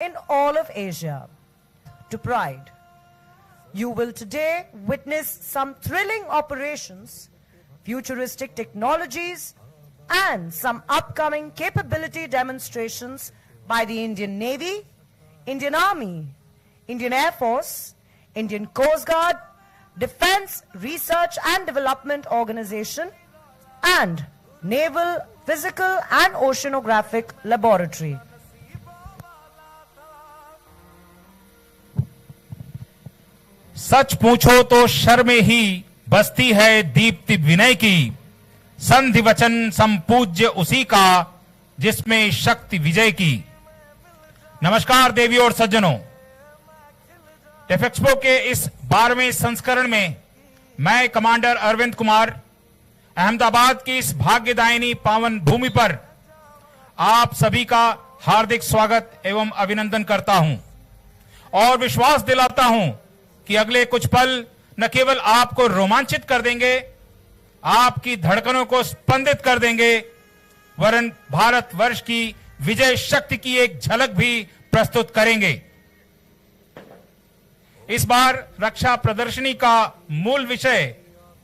in all of Asia. To Pride. You will today witness some thrilling operations, futuristic technologies, and some upcoming capability demonstrations by the Indian Navy, Indian Army, Indian Air Force, Indian Coast Guard, Defense Research and Development Organization, and Naval Physical and Oceanographic Laboratory. सच पूछो तो शर्म ही बसती है दीप्ति विनय की, संधि वचन संपूज्य उसी का जिसमें शक्ति विजय की। नमस्कार देवी और सज्जनों, टेफेक्सपो के इस 12वें संस्करण में मैं कमांडर अरविंद कुमार अहमदाबाद की इस भाग्यदायिनी पावन भूमि पर आप सभी का हार्दिक स्वागत एवं अभिनंदन करता हूं और विश्वास दिलाता हूं कि अगले कुछ पल न केवल आपको रोमांचित कर देंगे, आपकी धड़कनों को स्पंदित कर देंगे, वरन भारतवर्ष की विजय शक्ति की एक झलक भी प्रस्तुत करेंगे। इस बार रक्षा प्रदर्शनी का मूल विषय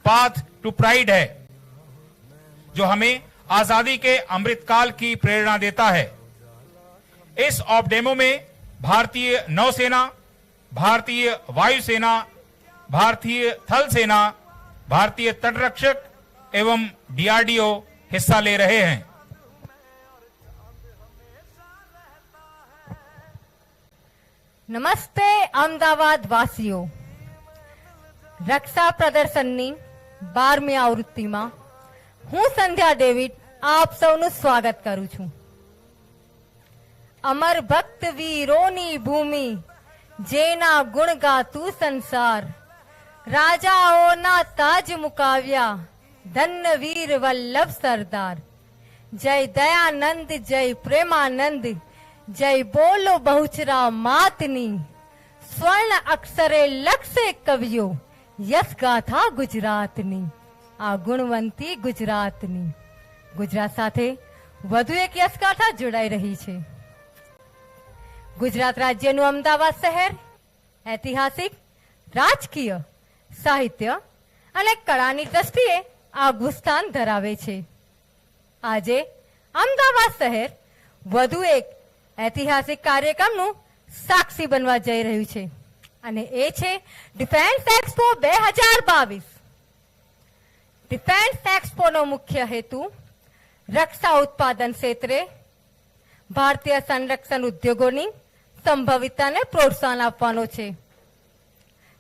पाथ टू प्राइड है, जो हमें आजादी के अमृतकाल की प्रेरणा देता है। इस ऑफ डेमो में भारतीय नौसेना, भारतीय वायुसेना, भारतीय थल सेना, भारतीय तटरक्षक एवं डीआरडीओ हिस्सा ले रहे हैं। નમસ્તે અમદાવાદ વાસીઓ, રક્ષા પ્રદર્શનની 12મી આવૃત્તિમાં હું સંધ્યા ડેવિડ આપ સૌનું સ્વાગત કરું છું। અમર ભક્ત વીરોની ભૂમિ, જેના ગુણ ગાતું સંસાર, રાજાઓના તાજ મુકાવ્યા, ધન્ય વીર વલ્લભ સરદાર। જય દયાનંદ, જય પ્રેમાનંદ, जय बोलो बहुचरा मातनी, स्वर्ण अक्षरे लक्ष्य कवियो, यश गाथा गुजरातनी, आ गुणवंती गुजरातनी। गुजरात साथे વધુ એક યશગાથા જોડાઈ રહી છે। ગુજરાત રાજ્યનું અમદાવાદ શહેર ઐતિહાસિક, રાજકીય, સાહિત્ય અને કળાની દ્રષ્ટિએ આગવું સ્થાન ધરાવે છે। આજે અમદાવાદ શહેર વધુ એક ऐतिहासिक कार्यक्रमનું સાક્ષી બનવા જઈ રહ્યું છે અને એ છે ડિફેન્સ એક્સપો 2022। ડિફેન્સ એક્સપોનો મુખ્ય હેતુ રક્ષા ઉત્પાદન ક્ષેત્રે ભારતીય સંરક્ષણ ઉદ્યોગોની સંભવિતતાને પ્રોત્સાહન આપવાનો છે।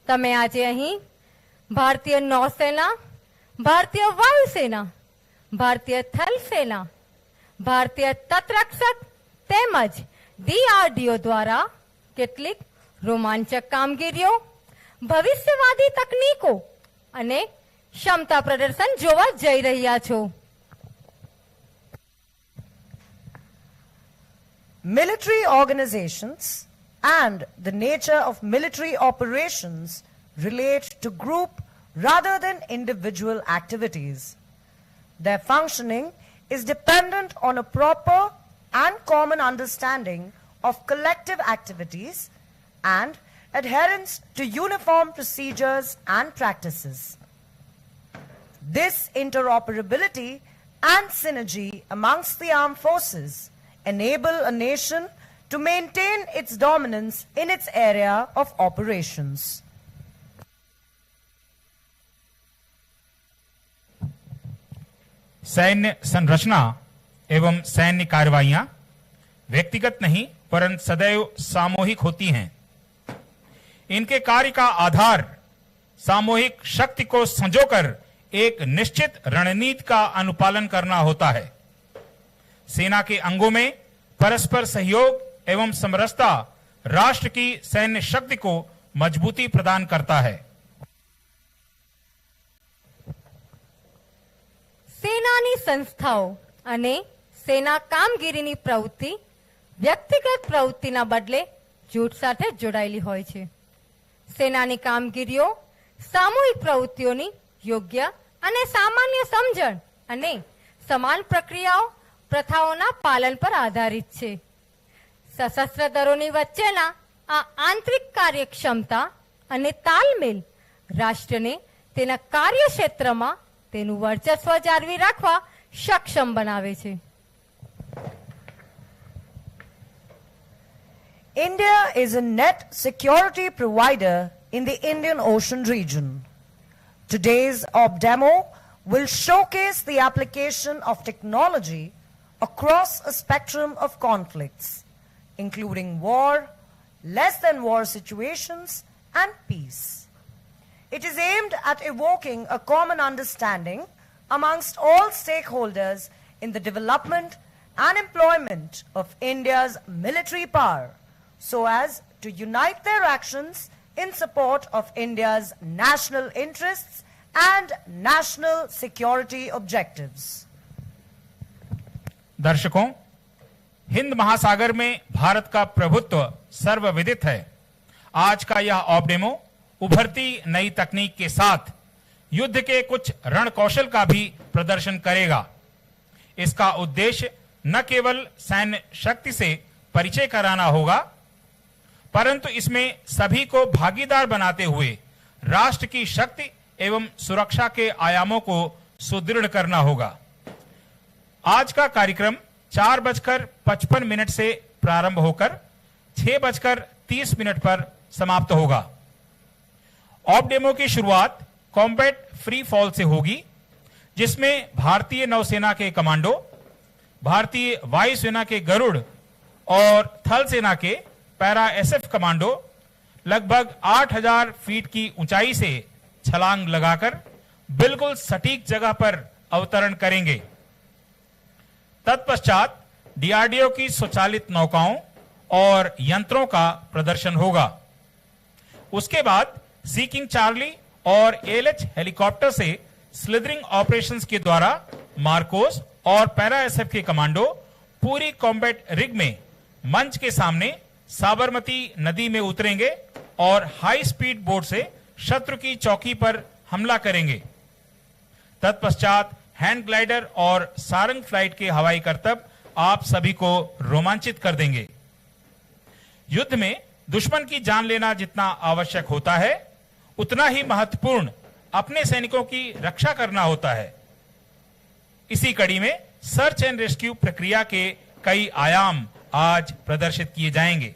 તમે આજે અહીં ભારતીય નૌસેના, ભારતીય વાયુસેના, ભારતીય થલ સેના, ભારતીય તટરક્ષક તેમજ ડીઆરડીઓ દ્વારા કેટલીક રોમાંચક કામગીરીઓ, ભવિષ્યવાદી તકનીકો અને ક્ષમતા પ્રદર્શન જોવા જઈ રહ્યા છો। Military organizations and the nature of military operations relate to group rather than individual activities. Their functioning is dependent on a proper and common understanding of collective activities and adherence to uniform procedures and practices. This interoperability and synergy amongst the armed forces enable a nation to maintain its dominance in its area of operations. सैन्य संरचना एवं सैन्य कार्रवाइयां व्यक्तिगत नहीं परंतु सदैव सामूहिक होती हैं। इनके कार्य का आधार सामूहिक शक्ति को संजोकर एक निश्चित रणनीति का अनुपालन करना होता है। सेना के अंगों में परस्पर सहयोग एवं समरसता राष्ट्र की सैन्य शक्ति को मजबूती प्रदान करता है। સેનાની સંસ્થાઓ અને સેના કામગીરીની પ્રવૃત્તિ વ્યક્તિગત પ્રવૃત્તિના બદલે જૂથ સાથે જોડાયેલી હોય છે। સેનાની કામગીરીઓ સામૂહિક પ્રવૃત્તિઓની યોગ્ય અને સામાન્ય સમજણ અને સમાન પ્રક્રિયાઓ પ્રથાઓના પાલન પર આધારિત છે। સશસ્ત્ર દળોની વચ્ચેના આ આંતરિક કાર્યક્ષમતા અને તાલમેલ રાષ્ટ્રને તેના કાર્યક્ષેત્રમાં તેનું વર્ચસ્વ જાળવી રાખવા સક્ષમ બનાવે છે. India is a net security provider in the Indian Ocean region. Today's OB demo will showcase the application of technology across a spectrum of conflicts, including war, less than war situations, and peace. It is aimed at evoking a common understanding amongst all stakeholders in the development and employment of India's military power, so as to unite their actions in support of India's national interests and national security objectives. दर्शकों, हिंद महासागर में भारत का प्रभुत्व सर्वविदित है. आज का यह ऑब डेमो उभरती नई तकनीक के साथ युद्ध के कुछ रण कौशल का भी प्रदर्शन करेगा. इसका उद्देश्य न केवल सैन्य शक्ति से परिचय कराना होगा, परंतु इसमें सभी को भागीदार बनाते हुए राष्ट्र की शक्ति एवं सुरक्षा के आयामों को सुदृढ़ करना होगा. आज का कार्यक्रम 4:55 से प्रारंभ होकर 6:30 पर समाप्त होगा. ऑब डेमो की शुरुआत कॉम्बैट फ्री फॉल से होगी, जिसमें भारतीय नौसेना के कमांडो, भारतीय वायुसेना के गरुड़ और थल सेना के पैरा एसएफ कमांडो लगभग 8000 फीट की ऊंचाई से छलांग लगाकर बिल्कुल सटीक जगह पर अवतरण करेंगे. तत्पश्चात डीआरडीओ की स्वचालित नौकाओं और यंत्रों का प्रदर्शन होगा. उसके बाद सीकिंग चार्ली और एएलएच हेलीकॉप्टर से स्लिथरिंग ऑपरेशंस के द्वारा मार्कोस और पैरा एसएफ के कमांडो पूरी कॉम्बैट रिग में मंच के सामने साबरमती नदी में उतरेंगे और हाई स्पीड बोट से शत्रु की चौकी पर हमला करेंगे. तत्पश्चात हैंड ग्लाइडर और सारंग फ्लाइट के हवाई करतब आप सभी को रोमांचित कर देंगे. युद्ध में दुश्मन की जान लेना जितना आवश्यक होता है, उतना ही महत्वपूर्ण अपने सैनिकों की रक्षा करना होता है. इसी कड़ी में सर्च एंड रेस्क्यू प्रक्रिया के कई आयाम आज प्रदर्शित किए जाएंगे.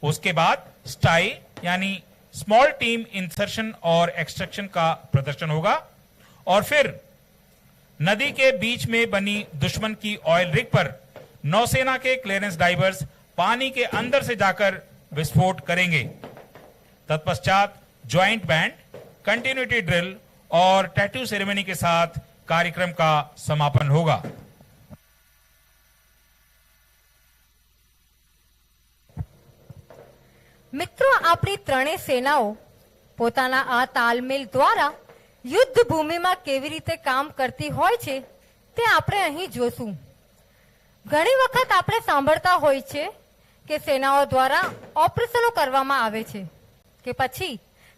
उसके बाद स्टाई यानी स्मॉल टीम इंसर्शन और एक्सट्रैक्शन का प्रदर्शन होगा और फिर नदी के बीच में बनी दुश्मन की ऑयल रिग पर नौसेना के क्लियरेंस डाइवर्स पानी के अंदर से जाकर विस्फोट करेंगे. तत्पश्चात ज्वाइंट बैंड, कंटिन्यूटी ड्रिल और टैटू सेरेमनी के साथ कार्यक्रम का समापन होगा. મિત્રો, આપણી ત્રણેય સેનાઓ પોતાના આ તાલમેલ દ્વારા યુદ્ધ ભૂમિમાં કેવી રીતે કામ કરતી હોય છે તે આપણે અહીં જોશું. ઘણી વખત આપણે સાંભળતા હોય છે કે સેનાઓ દ્વારા ઓપરેશનો કરવામાં આવે છે કે પછી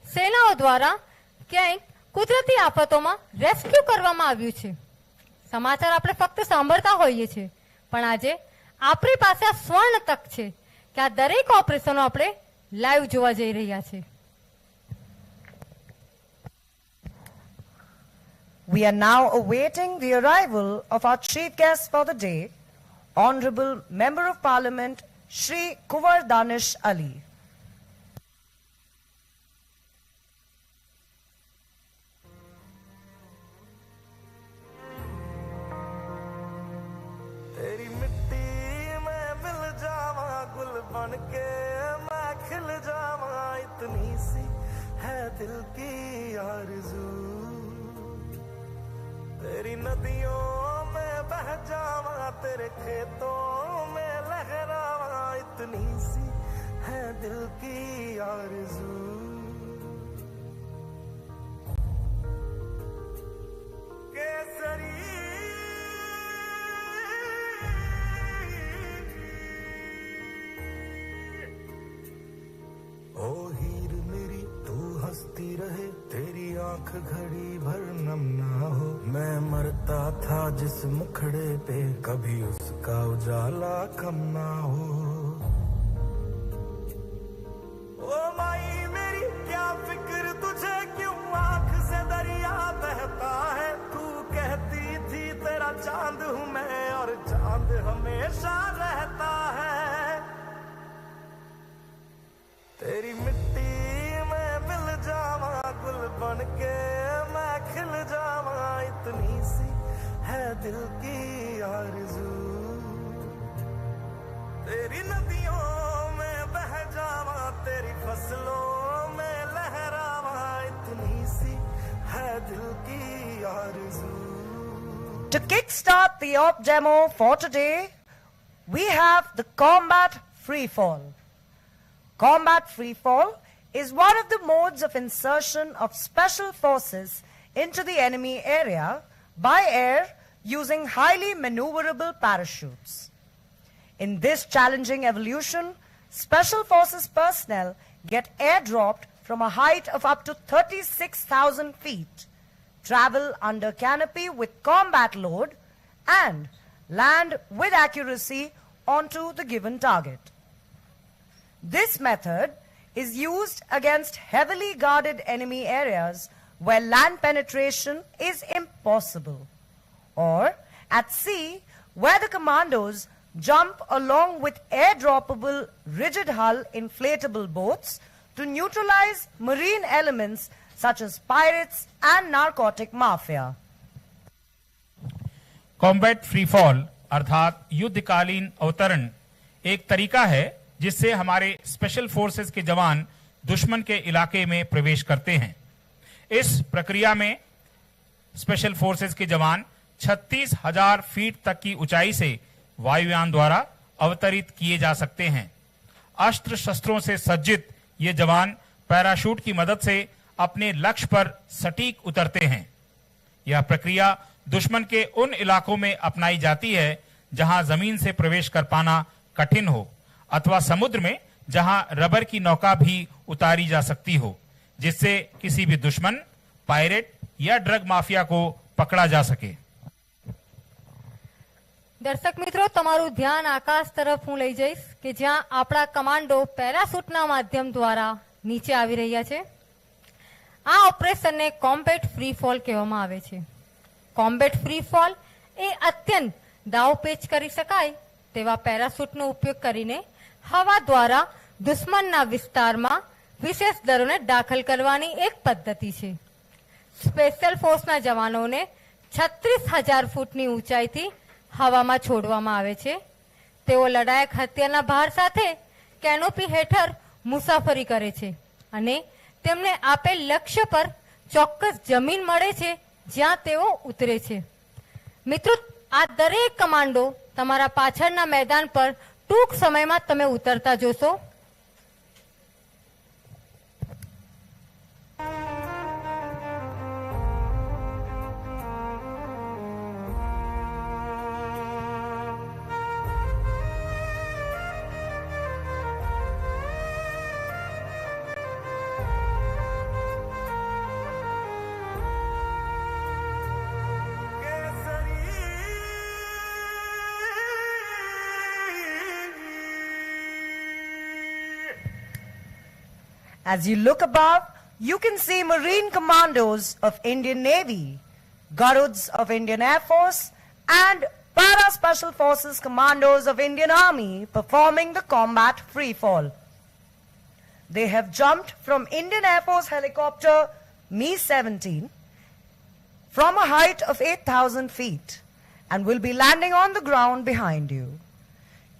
સેનાઓ દ્વારા ક્યાંક કુદરતી આફતોમાં રેસ્ક્યુ કરવામાં આવ્યું છે. સમાચાર આપણે ફક્ત સાંભળતા હોઈએ છીએ, પણ આજે આપણી પાસે આ સ્વર્ણ તક છે કે આ દરેક ઓપરેશનો આપણે લાઈવ જોવા જઈ રહ્યા છે. We are now awaiting the arrival of our chief guest for the day, Honorable Member of Parliament Shri Kuwar Danish Ali. तेरी मिट्टी में मिल जावा, गुल बन के मैं खिल जावा, इतनी सी है दिल की आरज़ू. तेरी नदियों में बह जावा, तेरे खेतों में लहरावा, इतनी सी है दिल की आरज़ू. केसरी ओ हीर मेरी तू हंसती रहे, तेरी आंख घड़ी भर नम ना हो. मैं मरता था जिस मुखड़े पे, कभी उसका उजाला कम ना हो. To kickstart the op demo for today, we have the combat freefall. Combat freefall is one of the modes of insertion of special forces into the enemy area by air using highly maneuverable parachutes. In this challenging evolution, special forces personnel get airdropped from a height of up to 36,000 feet, travel under canopy with combat load, and land with accuracy onto the given target. This method is used against heavily guarded enemy areas where land penetration is impossible, or at sea where the commandos jump along with airdroppable rigid hull inflatable boats to neutralize marine elements such as pirates and narcotic mafia. Combat free fall अर्थात युद्धकालीन अवतरण एक तरीका है जिससे हमारे special forces के जवान दुश्मन के इलाके में प्रवेश करते हैं। इस प्रक्रिया में स्पेशल फोर्सेस के जवान 36,000 फीट तक की ऊंचाई से वायुयान द्वारा अवतरित किए जा सकते हैं। अस्त्र शस्त्रों से सज्जित ये जवान पैराशूट की मदद से अपने लक्ष्य पर सटीक उतरते हैं। यह प्रक्रिया दुश्मन के उन इलाकों में अपनाई जाती है जहां जमीन से प्रवेश कर पाना कठिन हो अथवा समुद्र में जहां रबर की नौका भी उतारी जा सकती हो, जिससे किसी भी दुश्मन, पायरेट या ड्रग माफिया को पकड़ा जा सके। દર્શક મિત્રો, તમારું ધ્યાન આકાશ તરફ હું લઈ જઈશ કે જ્યાં આપણા કમાન્ડો પેરાશૂટના માધ્યમ દ્વારા નીચે આવી રહ્યા છે। આ ઓપરેશનને કોમ્બેટ ફ્રી ફોલ કહેવામાં આવે છે। કોમ્બેટ ફ્રી ફોલ એ અત્યંત દાવપેચ કરી શકાય તેવા પેરાશૂટનો ઉપયોગ કરીને હવા દ્વારા દુશ્મનના વિસ્તારમાં વિશેષ દળોને દાખલ કરવાની એક પદ્ધતિ છે। સ્પેશિયલ ફોર્સના જવાનોને 36,000 ફૂટની ઊંચાઈથી હવામાં છોડવામાં આવે છે। તેઓ લડાયક હથિયારના ભાર સાથે કેનોપી હેઠળ મુસાફરી કરે છે અને તેમને આપેલ લક્ષ્ય પર ચોક્કસ જમીન મળે છે જ્યાં તેઓ ઉતરે છે। મિત્રો, આ દરેક કમાન્ડો તમારા પાછળના મેદાન પર ટૂંક સમયમાં તમે ઉતરતા જોશો। As you look above, you can see Marine Commandos of Indian Navy, Garuds of Indian Air Force, and Para Special Forces Commandos of Indian Army performing the combat free fall. They have jumped from Indian Air Force helicopter Me-17 from a height of 8,000 feet and will be landing on the ground behind you.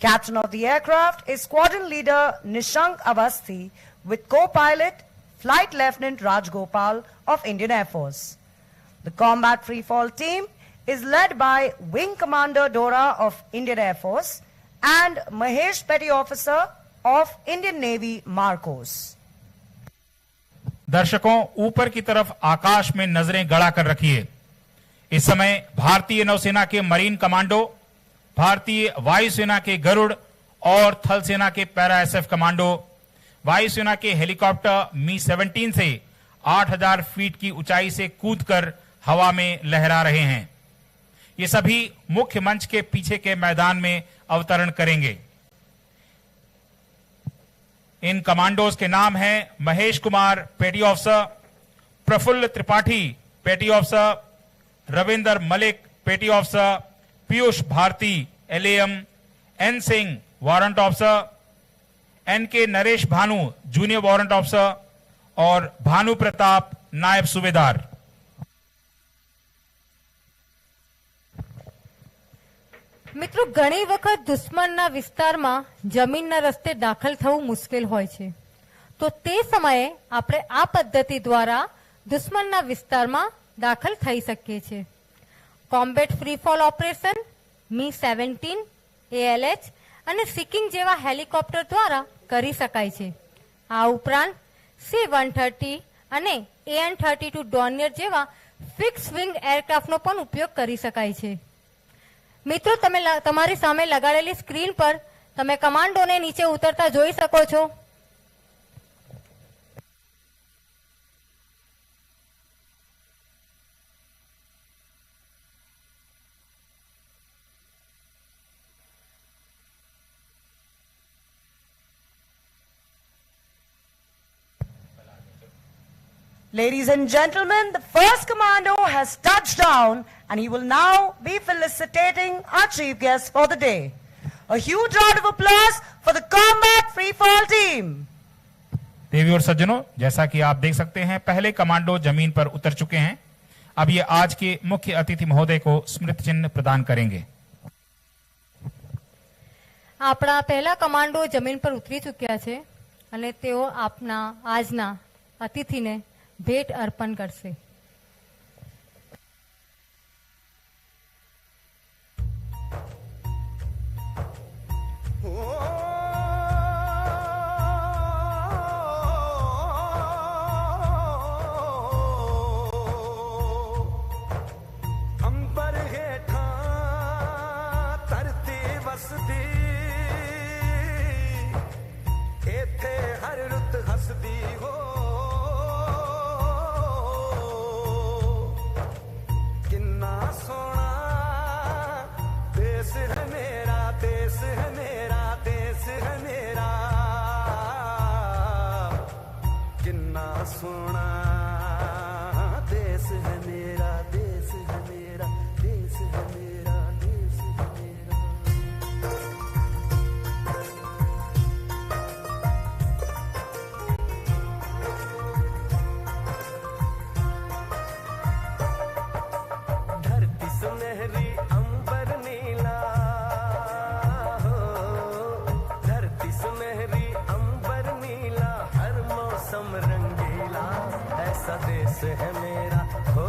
Captain of the aircraft is Squadron Leader Nishank Avasthi with co-pilot Flight Lieutenant Raj Gopal of Indian Air Force. The combat freefall team is led by Wing Commander Dora of Indian Air Force and Mahesh Petty Officer of Indian Navy Marcos. दर्शकों, ऊपर की तरफ आकाश में नजरें गड़ा कर रखिए। इस समय भारतीय नौसेना के मरीन कमांडो, भारतीय वायुसेना के गरुड़ और थल सेना के पैरा एसएफ कमांडो वायुसेना के हेलीकॉप्टर मी-17 से 8,000 फीट की ऊंचाई से कूदकर हवा में लहरा रहे हैं। ये सभी मुख्य मंच के पीछे के मैदान में अवतरण करेंगे। इन कमांडोज के नाम हैं महेश कुमार पेटी ऑफिसर, प्रफुल्ल त्रिपाठी पेटी officer, Ravinder Malik petty officer, Piyush Bharti LAM, N Singh warrant officer, N K Naresh Bhanu junior warrant officer और भानु प्रताप नायब सूबेदार। મિત્રો, ઘણી વખત દુશ્મનના વિસ્તારમાં જમીનના રસ્તે દાખલ થવું મુશ્કેલ હોય છે, તો તે સમયે આપણે આ પદ્ધતિ દ્વારા દુશ્મનના વિસ્તારમાં દાખલ થઈ શકીએ છીએ। Combat free fall operation, Mi-17, ALH અને સિકિંગ જેવા હેલિકોપ્ટર દ્વારા કરી શકાય છે. આ ઉપરાંત C-130 અને AN-32 ડોર્નિયર જેવા ફિક્સ વિંગ એરક્રાફ્ટનો પણ ઉપયોગ કરી શકાય છે. મિત્રો, તમે તમારી સામે લગાડેલી સ્ક્રીન પર તમે કમાન્ડોને નીચે ઉતરતા જોઈ શકો છો. Ladies and gentlemen, the first commando has touched down and he will now be felicitating our chief guest for the day. A huge round of applause for the combat free fall team. देवी और सज्जनों, जैसा कि आप देख सकते हैं, पहले commando जमीन पर उतर चुके हैं. अब ये आज के मुख्य अतिथि महोदय को स्मृति चिन्ह प्रदान करेंगे. આપણા પહેલા કમાન્ડો જમીન પર ઉતરી ચૂક્યા છે અને તેઓ આપના આજના અતિથિને ભેટ અર્પણ કરશે. अंबर हेठा धरती वसदी, एथे हर रुत हसदी हो. किन्ना सोना देश है मेरा, देश है मेरा, देश है मेरा. किन्ना सोना देश है मेरा, देश है मेरा, देश है मेरा, देश है मेरा. धरती सुनहरी अंबर नीला हो, धरती सुनहरी अंबर नीला, हर मौसम रंगीला. ऐसा देश है मेरा हो,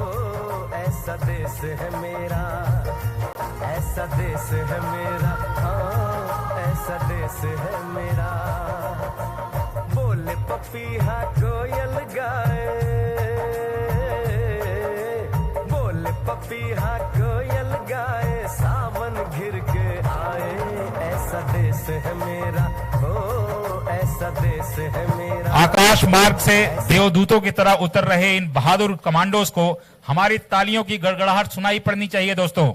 ऐसा देश है मेरा, ऐसा देश है मेरा, हाँ ऐसा देश है मेरा. बोले पपीहा कोयल गाए, बोले पपीहा कोयल गाए, सावन घिर के आए. ऐसा देश है मेरा हो, ऐसा देश है मेरा. आकाश मार्ग से देवदूतों की तरह उतर रहे इन बहादुर कमांडोज को हमारी तालियों की गड़गड़ाहट सुनाई पड़नी चाहिए. दोस्तों,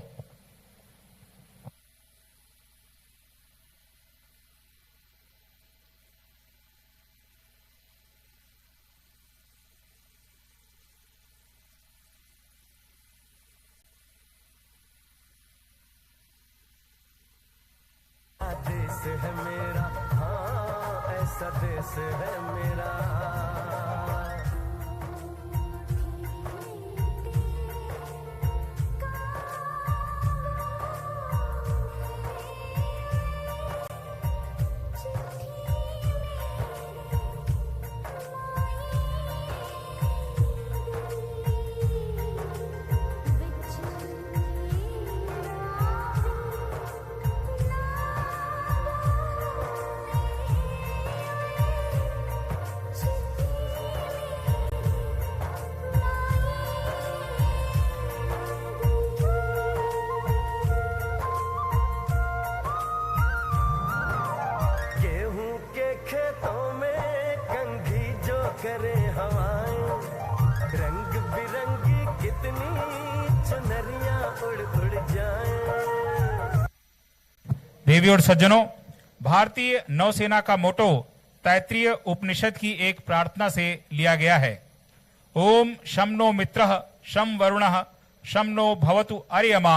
देश है मेरा, हाँ ऐसा देश है मेरा. गेहूं के खेतों में कंघी जो करे हवाएं, रंग बिरंगी कितनी चुनरियां उड़ उड़ जाएं. देवी और सज्जनों, भारतीय नौसेना का मोटो तैत्रीय उपनिषद की एक प्रार्थना से लिया गया है. ओम शम नो मित्रः शम वरुणः शम नो भवतु अर्यमा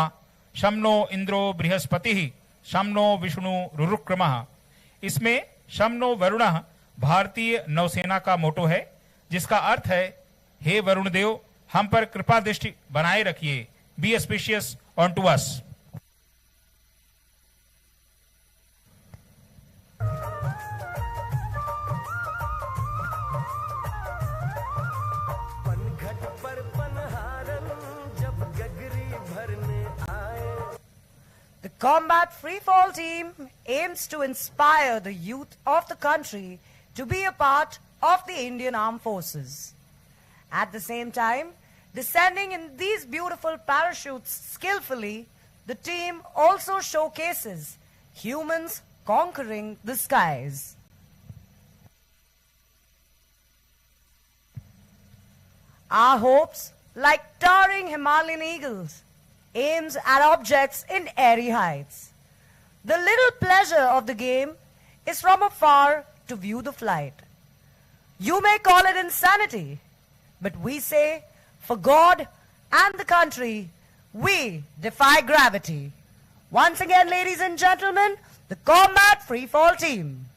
शम नो इंद्रो बृहस्पतिः शम नो विष्णु रुरुक्रमः. इसमें शम नो वरुणः भारतीय नौसेना का मोटो है, जिसका अर्थ है, हे वरुण देव, हम पर कृपा दृष्टि बनाए रखिए. Be auspicious on to us. पनघट पर पनहारन जब गगरी भरने Combat Free Fall Team aims to inspire the youth of the country to be a part of the Indian Armed Forces. At the same time, descending in these beautiful parachutes skillfully, the team also showcases humans conquering the skies. Our hopes, like towering Himalayan eagles, aims at objects in airy heights. The little pleasure of the game is from afar to view the flight. You may call it insanity, but we say, for God and the country, we defy gravity. Once again, ladies and gentlemen, the Combat Free Fall Team.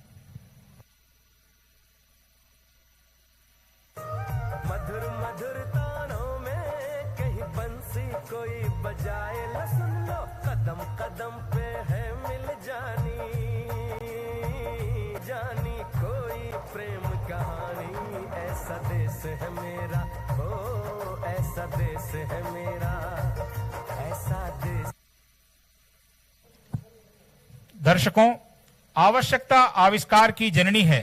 मधुर मधुर तानों में कहीं बंसी कोई बजाए ला सुन लो कदम कदम पे है मिल जानी जानी कोई प्रेम कहानी ऐसा देश है मेरा ओ ऐसा देश है मेरा ऐसा देश। दर्शकों, आवश्यकता आविष्कार की जननी है।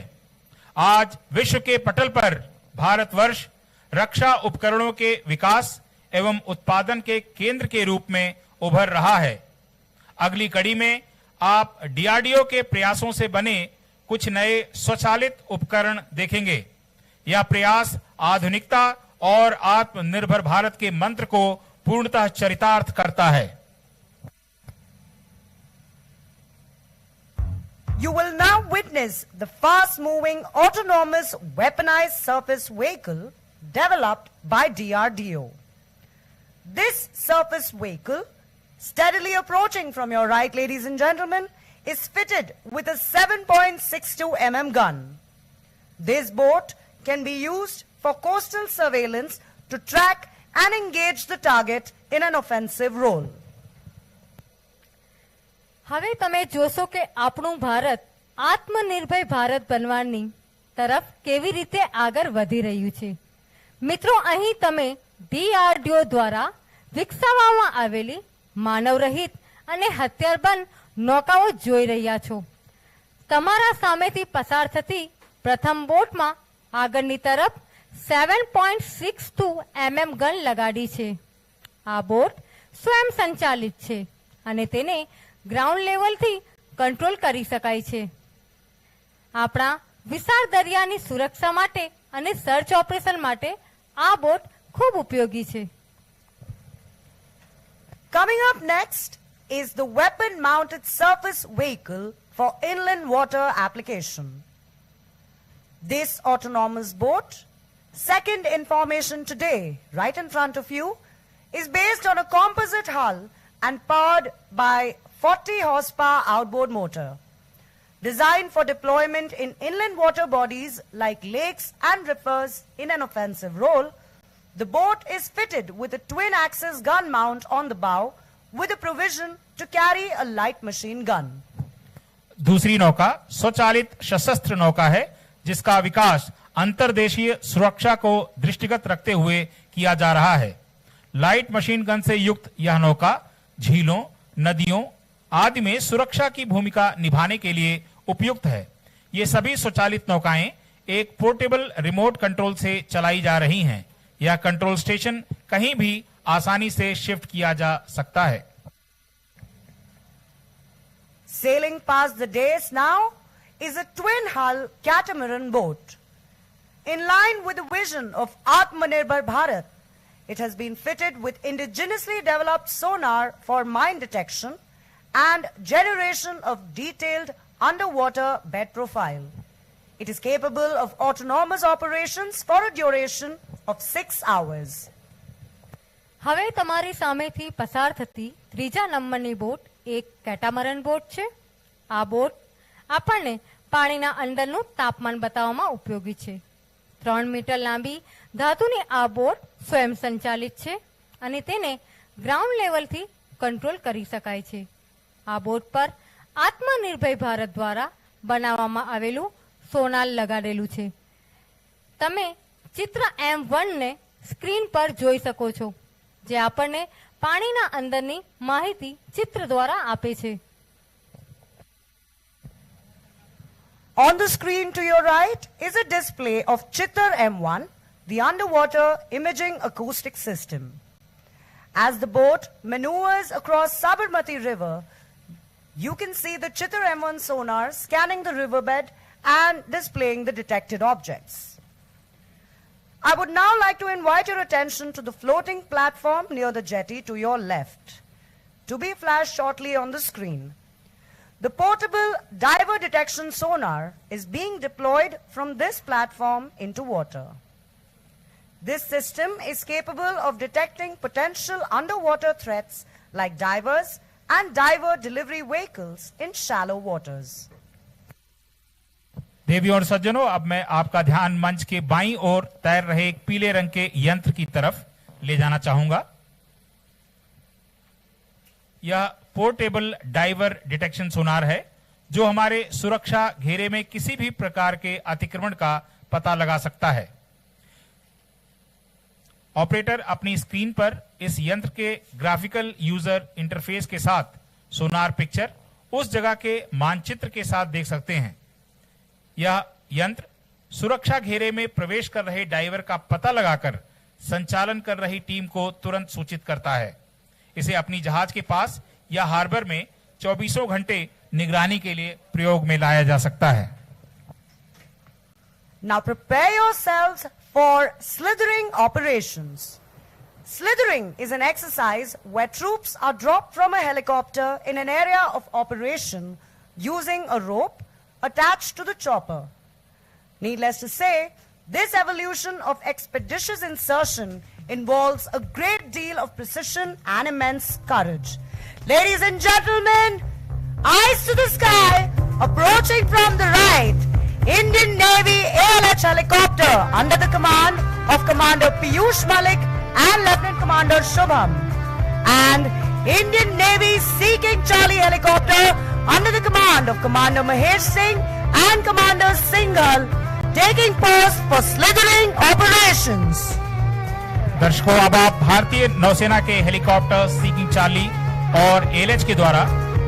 आज विश्व के पटल पर भारतवर्ष रक्षा उपकरणों के विकास एवं उत्पादन के केंद्र के रूप में उभर रहा है। अगली कड़ी में आप डीआरडीओ के प्रयासों से बने कुछ नए स्वचालित उपकरण देखेंगे। यह प्रयास आधुनिकता और आत्मनिर्भर भारत के मंत्र को पूर्णतः चरितार्थ करता है। You will now witness the fast-moving autonomous weaponized surface vehicle developed by DRDO. This surface vehicle, steadily approaching from your right, ladies and gentlemen, is fitted with a 7.62 mm gun. This boat can be used for coastal surveillance to track and engage the target in an offensive role. હવે તમે જોશો કે આપણું ભારત આત્મનિર્ભર ભારત બનવાની તરફ કેવી રીતે આગળ વધી રહ્યું છે। મિત્રો, અહીં તમે DRDO દ્વારા વિકસાવવામાં આવેલી માનવરહિત અને હથિયારબંધ નૌકાઓ જોઈ રહ્યા છો। તમારા સામેથી પસાર થતી પ્રથમ બોટમાં આગળની તરફ 7.62 mm ગન લગાડી છે। આ બોટ સ્વયં સંચાલિત છે અને તેને ગ્રાઉન્ડ લેવલથી કંટ્રોલ કરી શકાય છે। આપણા વિશાળ દરિયાની સુરક્ષા માટે અને સર્ચ ઓપરેશન માટે આ બોટ ખૂબ ઉપયોગી છે। Coming up next is the weapon-mounted surface vehicle for inland water application. This autonomous boat, second in formation today, right in front of you, is based on a composite hull and powered by 40 horsepower outboard motor. Designed for deployment in inland water bodies like lakes and rivers in an offensive role, the boat is fitted with a twin-axis gun mount on the bow with a provision to carry a light machine gun. दूसरी नौका स्वचालित सशस्त्र नौका है जिसका विकास अंतर्देशीय सुरक्षा को दृष्टिगत रखते हुए किया जा रहा है। लाइट मशीन गन से युक्त यह नौका झीलों, नदियों आदि में सुरक्षा की भूमिका निभाने के लिए उपयुक्त है। ये सभी स्वचालित नौकाएं एक पोर्टेबल रिमोट कंट्रोल से चलाई जा रही हैं। यह कंट्रोल स्टेशन कहीं भी आसानी से शिफ्ट किया जा सकता है। Sailing past the dais now is a twin-hull catamaran boat. In line with the vision of Atmanirbhar Bharat, it has been fitted with indigenously developed sonar for mine detection and generation of detailed underwater bed profile. It is capable of autonomous operations for a duration of 6 hours. હવે તમારી સામેથી પસાર થતી ત્રીજા નંબરની boat એક કેટામરન boat છે। આ બોટ આપણને પાણીના અંદરનું તાપમાન બતાવવામાં ઉપયોગી છે। 3 મીટર લાંબી ધાતુની આ બોટ સ્વયં સંચાલિત છે અને તેને ગ્રાઉન્ડ લેવલથી કંટ્રોલ કરી શકાય છે। આ બોટ પર આત્મનિર્ભર ભારત દ્વારા બનાવવામાં આવેલું સોનાર લગાડેલું છે। તમે ચિત્ર M1 ને સ્ક્રીન પર જોઈ શકો છો, જે આપણને પાણીના અંદરની માહિતી ચિત્ર દ્વારા આપે છે. On the screen to your right is a display of Chittar M1, the underwater imaging acoustic system. As the boat maneuvers across Sabarmati river, you can see the Chittar M1 sonar scanning the riverbed and displaying the detected objects. I would now like to invite your attention to the floating platform near the jetty to your left, to be flashed shortly on the screen. The portable diver detection sonar is being deployed from this platform into water. This system is capable of detecting potential underwater threats like divers and diver delivery vehicles in shallow waters. देवियों और सज्जनों, अब मैं आपका ध्यान मंच के बाईं ओर तैर रहे एक पीले रंग के यंत्र की तरफ ले जाना चाहूंगा. यह पोर्टेबल डाइवर डिटेक्शन सोनार है जो हमारे सुरक्षा घेरे में किसी भी प्रकार के अतिक्रमण का पता लगा सकता है. ऑपरेटर अपनी स्क्रीन पर इस यंत्र के ग्राफिकल यूजर इंटरफेस के साथ सोनार पिक्चर उस जगह के मानचित्र के साथ देख सकते हैं. यह यंत्र सुरक्षा घेरे में प्रवेश कर रहे डाइवर का पता लगाकर संचालन कर रही टीम को तुरंत सूचित करता है. इसे अपनी जहाज के पास या हार्बर में 24 घंटे निगरानी के लिए प्रयोग में लाया जा सकता है. Now prepare yourselves for slithering operations. Slithering is an exercise where troops are dropped from a helicopter in an area of operation using a rope attached to the chopper. Needless to say, this evolution of expeditious insertion involves a great deal of precision and immense courage. Ladies and gentlemen, eyes to the sky, approaching from the right, Indian Navy ALH helicopter under the command of Commander Piyush Malik and Lieutenant Commander Shubham, and Indian Navy Sea King Charlie helicopter under the command of Commander Mahesh Singh and Commander Singhal taking post for slithering operations. दर्शकों, अब आप भारतीय नौसेना के helicopter सी king Charlie और LH के द्वारा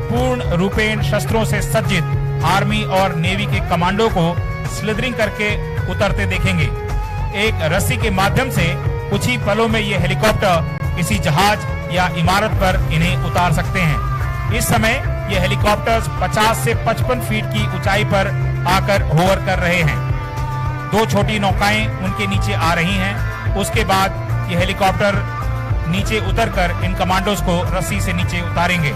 पूर्ण रूपेण शस्त्रों से सज्जित आर्मी और नेवी के कमांडो को स्लिदरिंग करके उतरते देखेंगे. एक रस्सी के माध्यम से कुछ ही पलों में ये हेलीकॉप्टर किसी जहाज या इमारत पर इन्हें उतार सकते हैं. इस समय ये हेलीकॉप्टर्स 50 से 55 फीट की ऊंचाई पर आकर होवर कर रहे हैं. 2 छोटी नौकाएं उनके नीचे आ रही हैं. उसके बाद ये हेलीकॉप्टर नीचे उतरकर इन कमांडोज को रस्सी से नीचे उतारेंगे.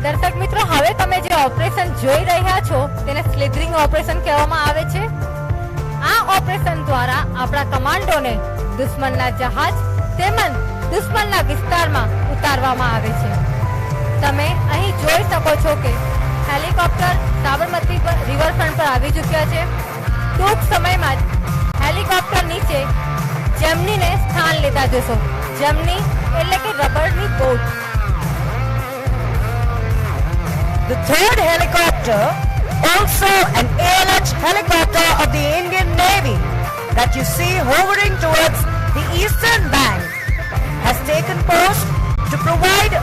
દર્શક મિત્રો, હવે તમે જે ઓપરેશન જોઈ રહ્યા છો તેને સ્લિથરિંગ ઓપરેશન કહેવામાં આવે છે. આ ઓપરેશન દ્વારા આપણા કમાન્ડોને દુશ્મનના જહાજ તેમજ દુશ્મનના વિસ્તારમાં ઉતારવામાં આવે છે. તમે અહીં જોઈ શકો છો કે હેલિકોપ્ટર સાબરમતી રિવરફ્રન્ટ પર આવી ચૂક્યા છે. ટૂંક સમયમાં જ હેલિકોપ્ટર નીચે જેમનીને સ્થાન લેતા જોશો. જેમની એટલે કે રબરની boat. The third helicopter, also an ALH helicopter of the Indian Navy that you see hovering towards the eastern bank, has taken post to provide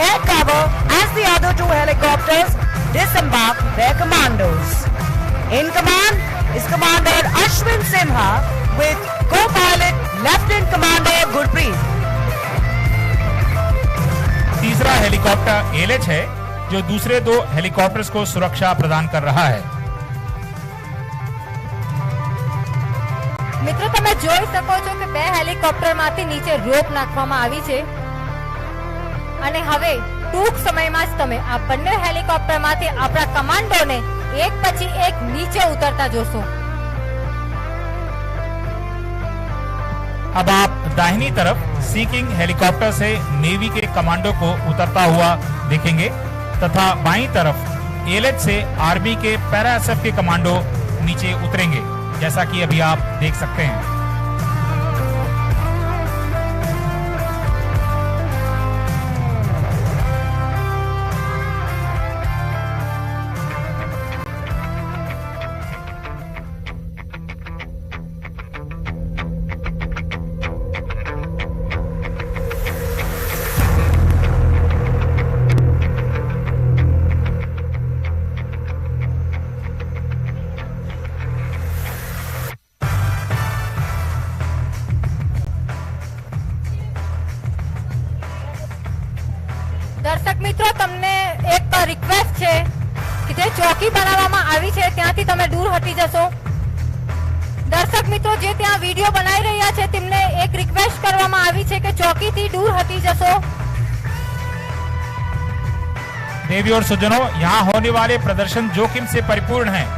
air cover as the other 2 helicopters disembark their commandos. In command is Commander Ashwin Simha with co-pilot Lieutenant Commander Gurpreet. तीसरा helicopter LH है जो दूसरे 2 helicopters को सुरक्षा प्रदान कर रहा है. મિત્રો, તમે જોઈ શકો છો કે 2 હેલિકોપ્ટરમાંથી નીચે રોપ નાખવામાં આવી છે અને હવે ટૂંક સમયમાં જ તમે આ બંને હેલિકોપ્ટરમાંથી આપણા કમાન્ડોને એક પછી એક નીચે ઉતરતા જોશો. अब आप दाहिनी तरफ सी किंग हेलीकॉप्टर से नेवी के कमांडो को उतरता हुआ देखेंगे तथा बाईं तरफ एलएच से आर्मी के पैरा एसएफ के कमांडो नीचे उतरेंगे, जैसा कि अभी आप देख सकते हैं. છે કે જે ચોકી બનાવવામાં આવી છે ત્યાંથી તમે દૂર હટી જશો। દર્શક મિત્રો જે ત્યાં વિડીયો બનાવી રહ્યા છે તેમને એક રિક્વેસ્ટ કરવામાં આવી છે કે ચોકીથી दूर हटी જશો। देवी और सज्जनों, यहाँ होने वाले प्रदर्शन जोखिम से परिपूर्ण हैं।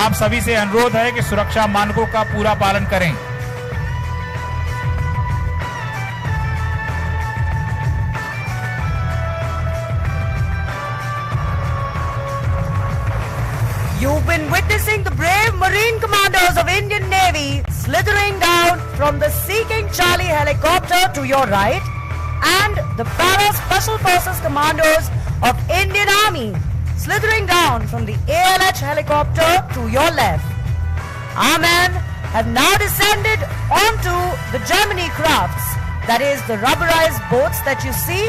आप सभी से अनुरोध है कि सुरक्षा मानकों का पूरा पालन करें। You've been witnessing the brave Marine Commandos of Indian Navy slithering down from the Seeking Charlie helicopter to your right and the Para Special Forces Commandos of Indian Army slithering down from the ALH helicopter to your left. Our men have now descended onto the Gemini crafts, that is the rubberized boats that you see,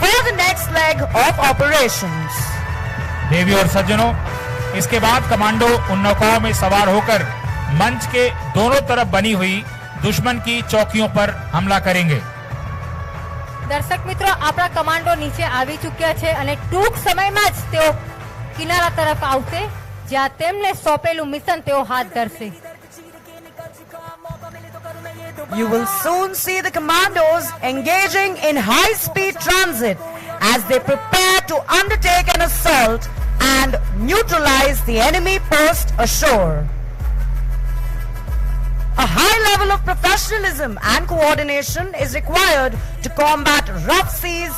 for the next leg of operations. देवी और सज्जनों, इसके बाद commando उन नौकाओं में सवार होकर मंच के दोनों तरफ बनी हुई दुश्मन की चौकियों पर हमला करेंगे। દર્શક મિત્રો, આપણા કમાન્ડો નીચે આવી ચૂક્યા છે અને ટૂંક સમયમાં જ તેઓ કિનારા તરફ આવશે, જ્યાં તેમને સોંપેલું મિશન તેઓ હાથ ધરશે। You will soon see the commandos engaging in high-speed transit as they prepare to undertake an assault and neutralize the enemy post ashore. A high level of professionalism and coordination is required to combat rough seas,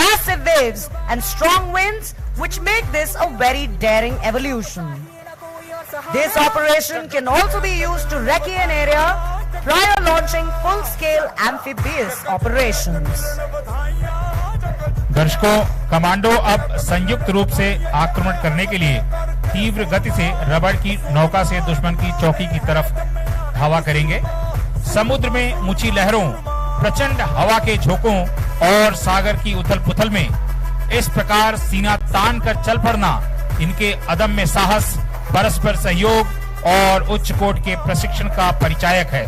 massive waves, and strong winds, which make this a very daring evolution. This operation can also be used to recce an area prior launching full-scale amphibious operations. दर्शकों, commando अब संयुक्त रूप से आक्रमण करने के लिए तीव्र गति से रबड़ की नौका से दुश्मन की चौकी की तरफ धावा करेंगे। समुद्र में ऊंची लहरों, प्रचंड हवा के झोंकों और सागर की उथल पुथल में इस प्रकार सीना तान कर चल पड़ना इनके अदम्य साहस, परस्पर सहयोग और उच्च कोट के प्रशिक्षण का परिचायक है।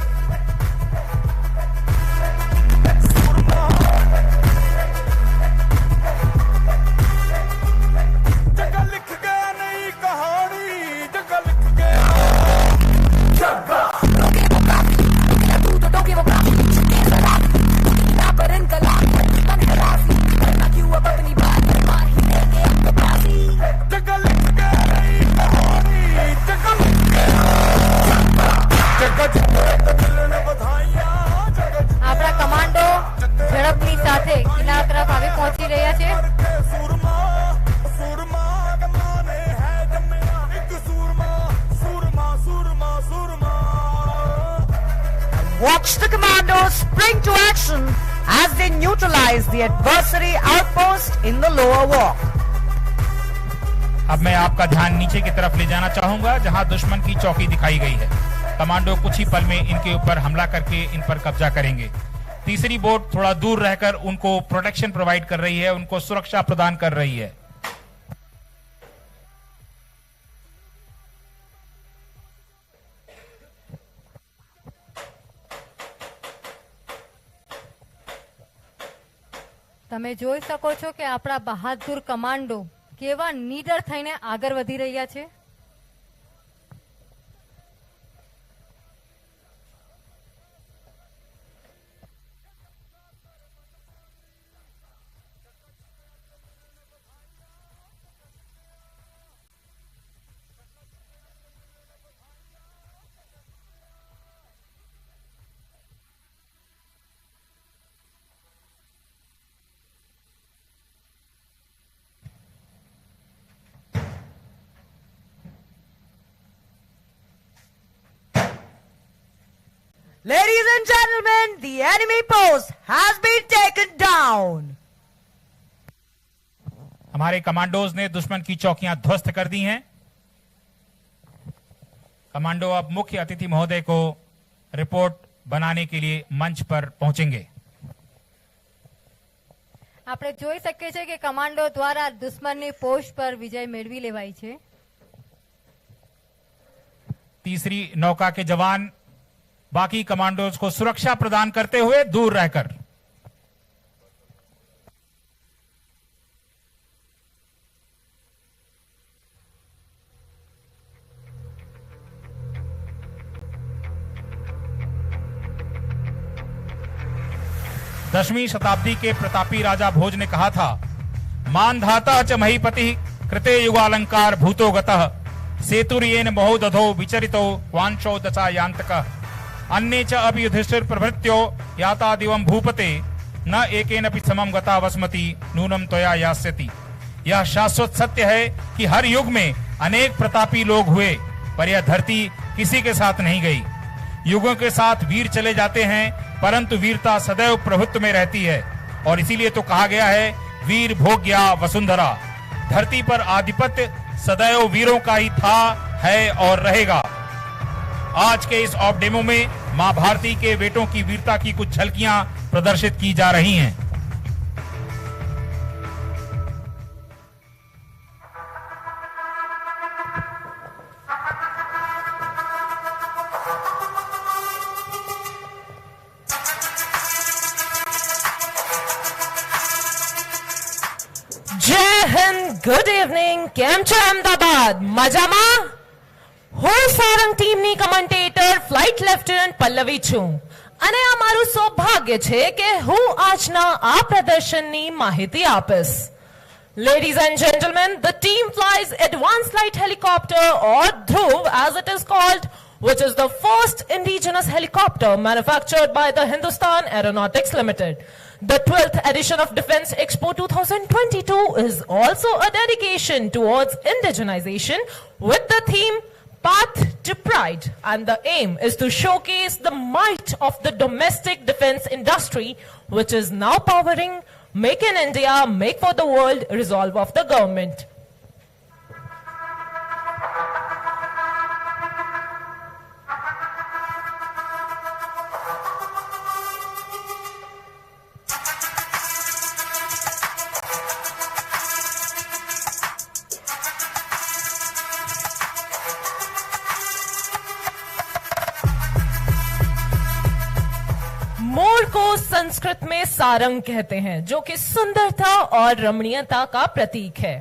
આપણા કમાન્ડો ઝડપની સાથે કિનારા તરફ આવી પહોંચી રહ્યા છે। Watch the commandos spring to action as they neutralize the adversary outpost in the lower walk. अब मैं आपका ध्यान नीचे की तरफ ले जाना चाहूंगा, जहां दुश्मन की चौकी दिखाई गई है। कमांडो कुछ ही पल में इनके ऊपर हमला करके इन पर कब्जा करेंगे। तीसरी बोट थोड़ा दूर रहकर उनको प्रोटेक्शन प्रोवाइड कर रही है, उनको सुरक्षा प्रदान कर रही है। તમે જોઈ શકો છો કે આપણા બહાદુર કમાન્ડો કેવા નીડર થઈને આગળ વધી રહ્યા છે। Ladies and gentlemen, the enemy post has been taken down. हमारे कमांडोज ने दुश्मन की चौकियां ध्वस्त कर दी हैं। कमांडो अब मुख्य अतिथि महोदय को रिपोर्ट बनाने के लिए मंच पर पहुंचेंगे। આપણે જોઈ શકીએ છીએ કે કમાન્ડો દ્વારા દુશ્મનની પોસ્ટ પર વિજય મેળવી લેવાઈ છે। तीसरी नौका के जवान बाकी कमांडोज को सुरक्षा प्रदान करते हुए दूर रहकर 10वीं शताब्दी के प्रतापी राजा भोज ने कहा था, मानधाता च महीपति कृते युगालंकार भूतो गतः सेतुर्येन बहुदधो विचरितो वांशो दशा यांतकः अन्ये च अपि युधिष्ठिर प्रभृत्यो याता दिवं भूपते न एकेनपि समम गता वस्मति नूनम त्वया यास्यति। यह शाश्वत सत्य है कि हर युग में अनेक प्रतापी लोग हुए, पर यह धरती किसी के साथ नहीं गई। युगों के साथ वीर चले जाते हैं, परंतु वीरता सदैव प्रभुत्व में रहती है, और इसीलिए तो कहा गया है, वीर भोग्या वसुंधरा। धरती पर आधिपत्य सदैव वीरों का ही था, है और रहेगा। आज के इस ऑफ डेमो में मां भारती के बेटों की वीरता की कुछ झलकियां प्रदर्शित की जा रही हैं। जय हिंद, गुड इवनिंग, કેમ છો અમદાવાદ? મજામાં? હું સારંગ ટીમની કમેન્ટેટર ફ્લાઇટ લેફ્ટનન્ટ પલ્લવી છું અને આ મારું સૌભાગ્ય છે કે હું આજના આ પ્રદર્શનની માહિતી આપીશ. Ladies and gentlemen, the team flies Advanced Light Helicopter, or Dhruv as it is called, which is the first indigenous helicopter manufactured by the Hindustan Aeronautics Limited. The 12th edition of Defence Expo 2022 is also a dedication towards indigenization with the theme Path to Pride, and the aim is to showcase the might of the domestic defence industry, which is now powering Make in India, Make for the World resolve of the government. मोर को संस्कृत में सारंग कहते हैं, जो कि सुंदरता और रमणीयता का प्रतीक है।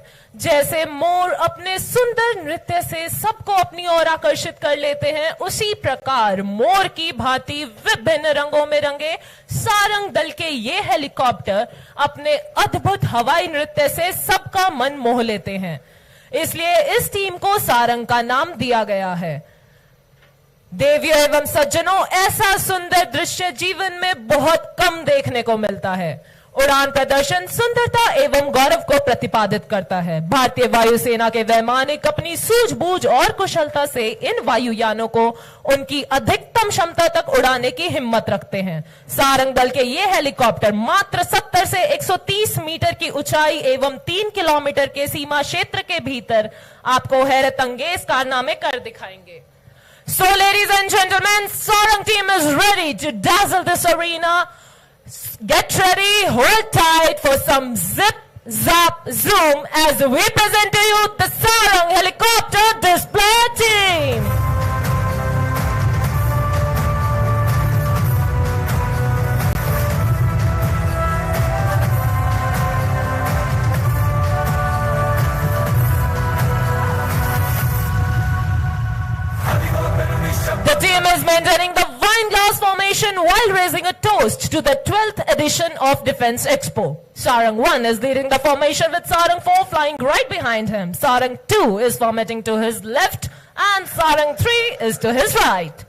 जैसे मोर अपने सुंदर नृत्य से सबको अपनी ओर आकर्षित कर लेते हैं, उसी प्रकार मोर की भांति विभिन्न रंगों में रंगे सारंग दल के ये हेलीकॉप्टर अपने अद्भुत हवाई नृत्य से सबका मन मोह लेते हैं। इसलिए इस टीम को सारंग का नाम दिया गया है। देवियों एवं सज्जनों, ऐसा सुंदर दृश्य जीवन में बहुत कम देखने को मिलता है। उड़ान प्रदर्शन सुंदरता एवं गौरव को प्रतिपादित करता है। भारतीय वायुसेना के वैमानिक अपनी सूझबूझ और कुशलता से इन वायुयानों को उनकी अधिकतम क्षमता तक उड़ाने की हिम्मत रखते हैं। सारंग दल के ये हेलीकॉप्टर मात्र 70 से 130 मीटर की ऊंचाई एवं 3 किलोमीटर के सीमा क्षेत्र के भीतर आपको हैरत अंगेज कारनामे कर दिखाएंगे। So, ladies and gentlemen, Sarang team is ready to dazzle this arena. Get ready, hold tight for some zip, zap, zoom as we present to you the Sarang helicopter display team. The team is maintaining the wine glass formation while raising a toast to the 12th edition of Defence Expo. Sarang 1 is leading the formation with Sarang 4 flying right behind him. Sarang 2 is formating to his left and Sarang 3 is to his right.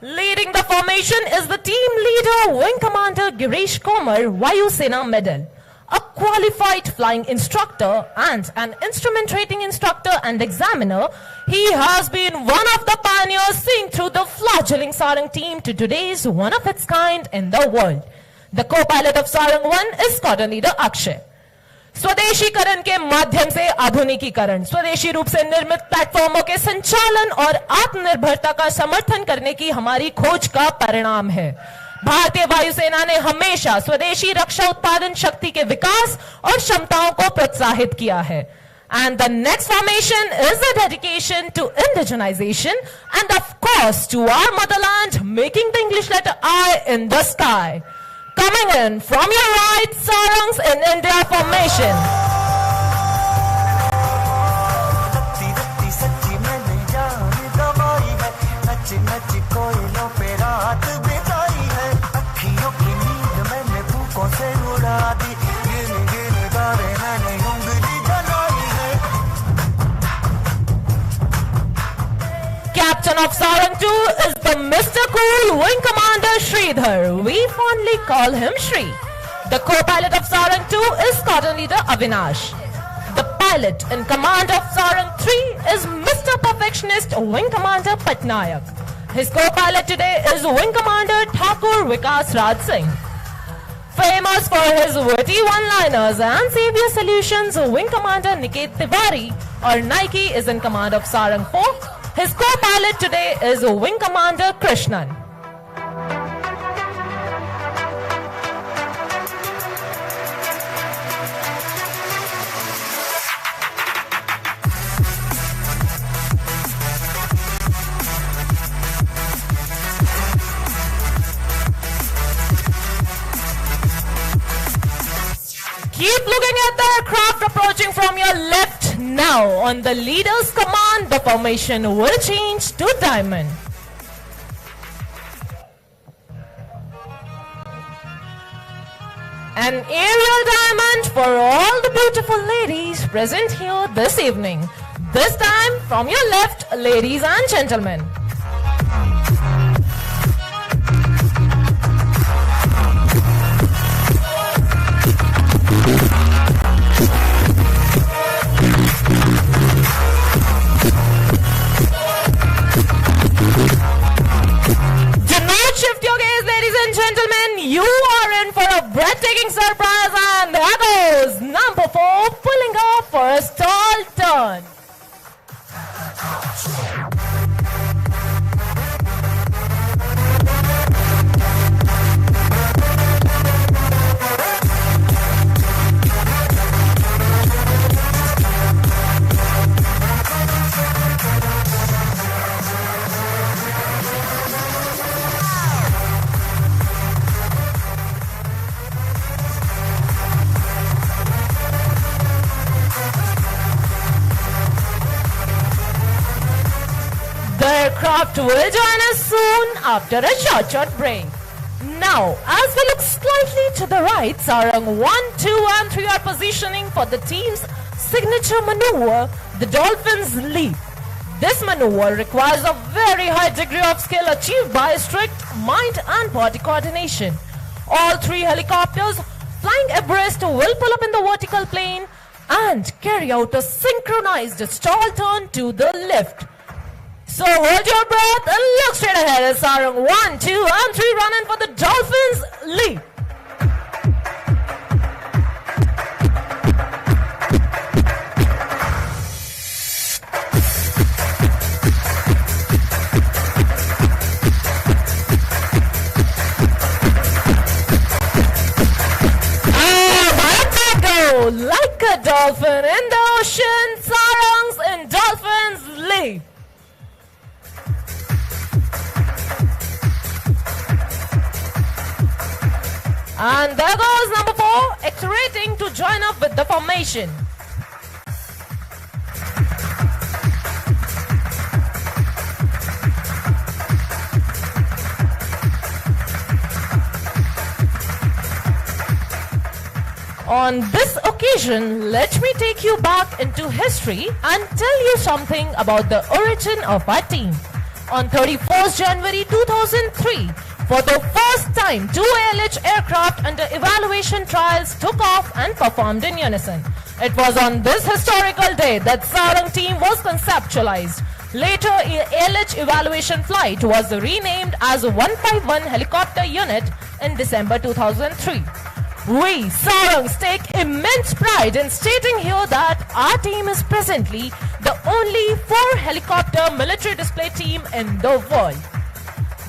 Leading the formation is the team leader, Wing Commander Girish Komar, Vayu Sena Medal. A qualified flying instructor and an instrument rating instructor and examiner, he has been one of the pioneers seeing through the fledgling Sarang team to today's one of its kind in the world. The co-pilot of Sarang 1 is squadron leader Akshay. स्वदेशीकरण के माध्यम से आधुनिकीकरण, स्वदेशी रूप से निर्मित प्लेटफॉर्मों के संचालन और आत्मनिर्भरता का समर्थन करने की हमारी खोज का परिणाम है। भारतीय वायुसेना ने हमेशा स्वदेशी रक्षा उत्पादन शक्ति के विकास और क्षमताओं को प्रोत्साहित किया है। And the next formation is a dedication to indigenization and of course to our motherland, making the English letter I in the sky. Coming in from your right, Sarangs in India formation. नच नच कोयलों पे रात बिताई है, अखियों की नींद मैंने captain of Sarang 2 is the Mr. Cool Wing Commander Sridhar. We fondly call him Shri. The co-pilot of Sarang 2 is Squadron Leader Avinash. The pilot in command of Sarang 3 is Mr. Perfectionist Wing Commander Patnaik. His co-pilot today is Wing Commander Thakur Vikas Raj Singh. Famous for his witty one-liners and savior solutions, Wing Commander Niket Tiwari or Nike is in command of Sarang 4. His co-pilot today is Wing Commander Krishnan. Keep looking at the aircraft approaching from your left now. On the leader's command, the formation will change to diamond. An aerial diamond for all the beautiful ladies present here this evening. This time from your left, ladies and gentlemen. You are in for a breathtaking surprise, and there goes number 4 pulling up for a stall turn. The aircraft will join us soon after a short break. Now, as we look slightly to the right, Sarang 1, 2 and 3 are positioning for the team's signature maneuver, the Dolphin's Leap. This maneuver requires a very high degree of skill achieved by strict mind and body coordination. All 3 helicopters flying abreast will pull up in the vertical plane and carry out a synchronized stall turn to the left. So hold your breath and look straight ahead as Sarang 1, 2 and 3 run in for the Dolphins Leap. Like a dolphin in the ocean, Sarangs and Dolphins Leap. And there goes number 4, accelerating to join up with the formation. On this occasion, let me take you back into history and tell you something about the origin of our team. On 31st January 2003, for the first time, 2 ALH aircraft under evaluation trials took off and performed in unison. It was on this historical day that Sarang team was conceptualized. Later, ALH evaluation flight was renamed as 151 helicopter unit in December 2003. We, Sarangs, take immense pride in stating here that our team is presently the only 4 helicopter military display team in the world.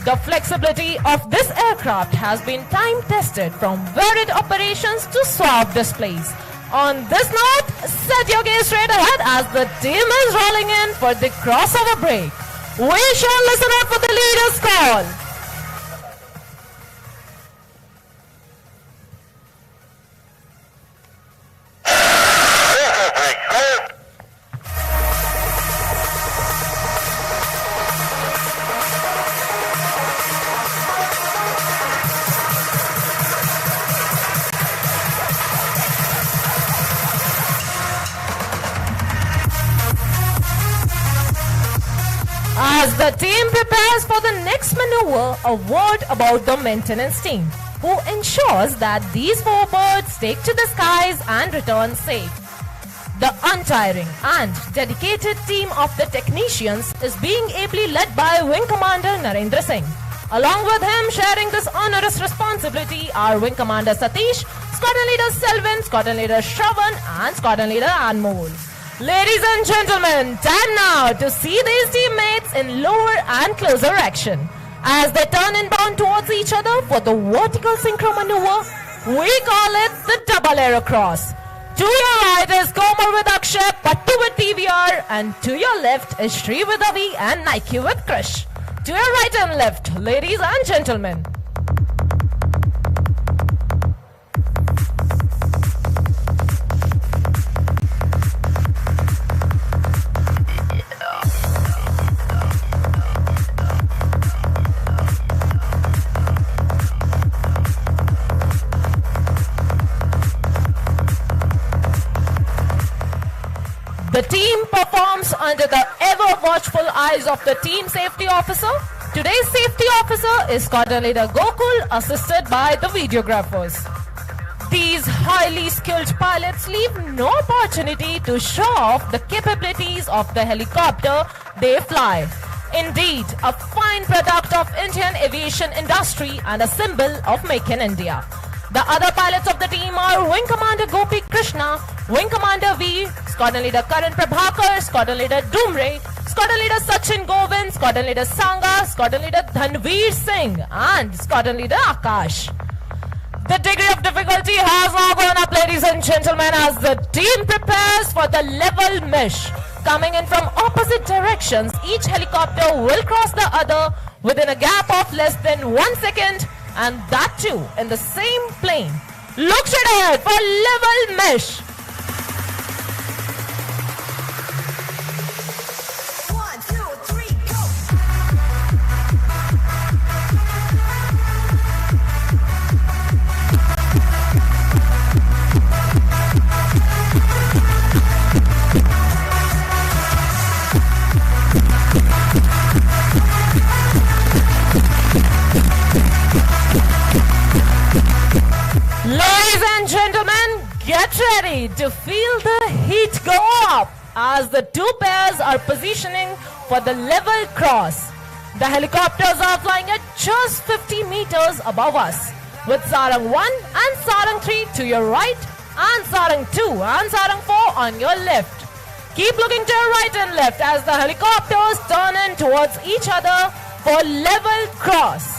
The flexibility of this aircraft has been time-tested from varied operations to suave displays. On this note, set your gaze straight ahead as the team is rolling in for the crossover break. We shall listen out for the leader's call. As As the team prepares for the next maneuver, a word about the maintenance team, who ensures that these four birds take to the skies and return safe. The untiring and dedicated team of the technicians is being ably led by Wing Commander Narendra Singh. Along with him, sharing this onerous responsibility are Wing Commander Satish, Squadron Leader Selvin, Squadron Leader Shravan, and Squadron Leader Anmol. Ladies and gentlemen, time now to see these teammates in lower and closer action. As they turn inbound towards each other for the vertical synchro maneuver, we call it the double arrow cross. To your right is Komal with Akshay, Pattu with TVR, and to your left is Shri with Avi and Nike with Krish. To your right and left, ladies and gentlemen. The team performs under the ever-watchful eyes of the team safety officer. Today's safety officer is Squadron Leader Gokul, assisted by the videographers. These highly skilled pilots leave no opportunity to show off the capabilities of the helicopter they fly. Indeed, a fine product of Indian aviation industry and a symbol of Make in India. The other pilots of the team are Wing Commander Gopi Krishna, Wing Commander V, Squadron Leader Karan Prabhakar, Squadron Leader Dumre, Squadron Leader Sachin Govind, Squadron Leader Sangha, Squadron Leader Dhanveer Singh, and Squadron Leader Akash. The degree of difficulty has now gone up, ladies and gentlemen, as the team prepares for the level mesh. Coming in from opposite directions, each helicopter will cross the other within a gap of less than 1 second, and that too in the same plane. Look straight ahead for level mesh. Ladies and gentlemen, get ready to feel the heat go up as the two pairs are positioning for the level cross. The helicopters are flying at just 50 meters above us, with Sarang 1 and Sarang 3 to your right and Sarang 2 and Sarang 4 on your left. Keep looking to your right and left as the helicopters turn in towards each other for level cross.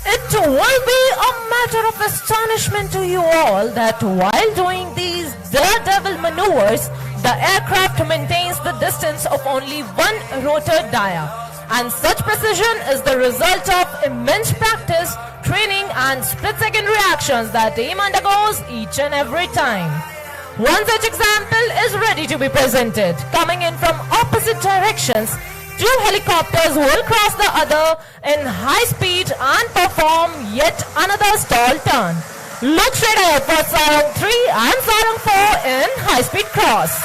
It will be a matter of astonishment to you all that while doing these daredevil maneuvers, the aircraft maintains the distance of only one rotor dia. And such precision is the result of immense practice, training and split-second reactions that team undergoes each and every time. One such example is ready to be presented. Coming in from opposite directions, two helicopters will cross the other in high speed and perform yet another stall turn. Look straight ahead for Sarang 3 and Sarang 4 in high speed cross.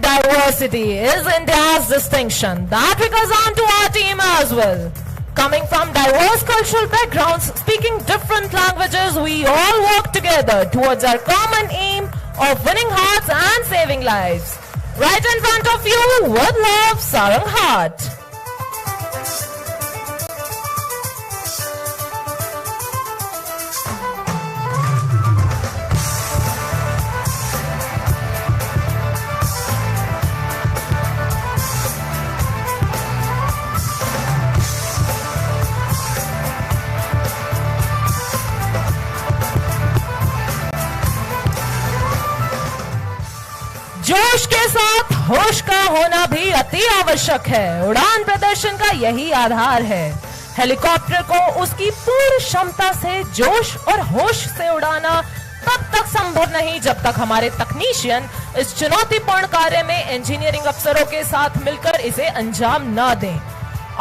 Adversity is India's distinction. That trickles on to our team as well. Coming from diverse cultural backgrounds, speaking different languages, we all work together towards our common aim of winning hearts and saving lives. Right in front of you, with love, Sarang Heart. जोश के साथ होश का होना भी अति आवश्यक है। उड़ान प्रदर्शन का यही आधार है। हेलीकॉप्टर को उसकी पूरी क्षमता से जोश और होश से उड़ाना तब तक संभव नहीं जब तक हमारे तकनीशियन इस चुनौतीपूर्ण कार्य में इंजीनियरिंग अफसरों के साथ मिलकर इसे अंजाम न दें।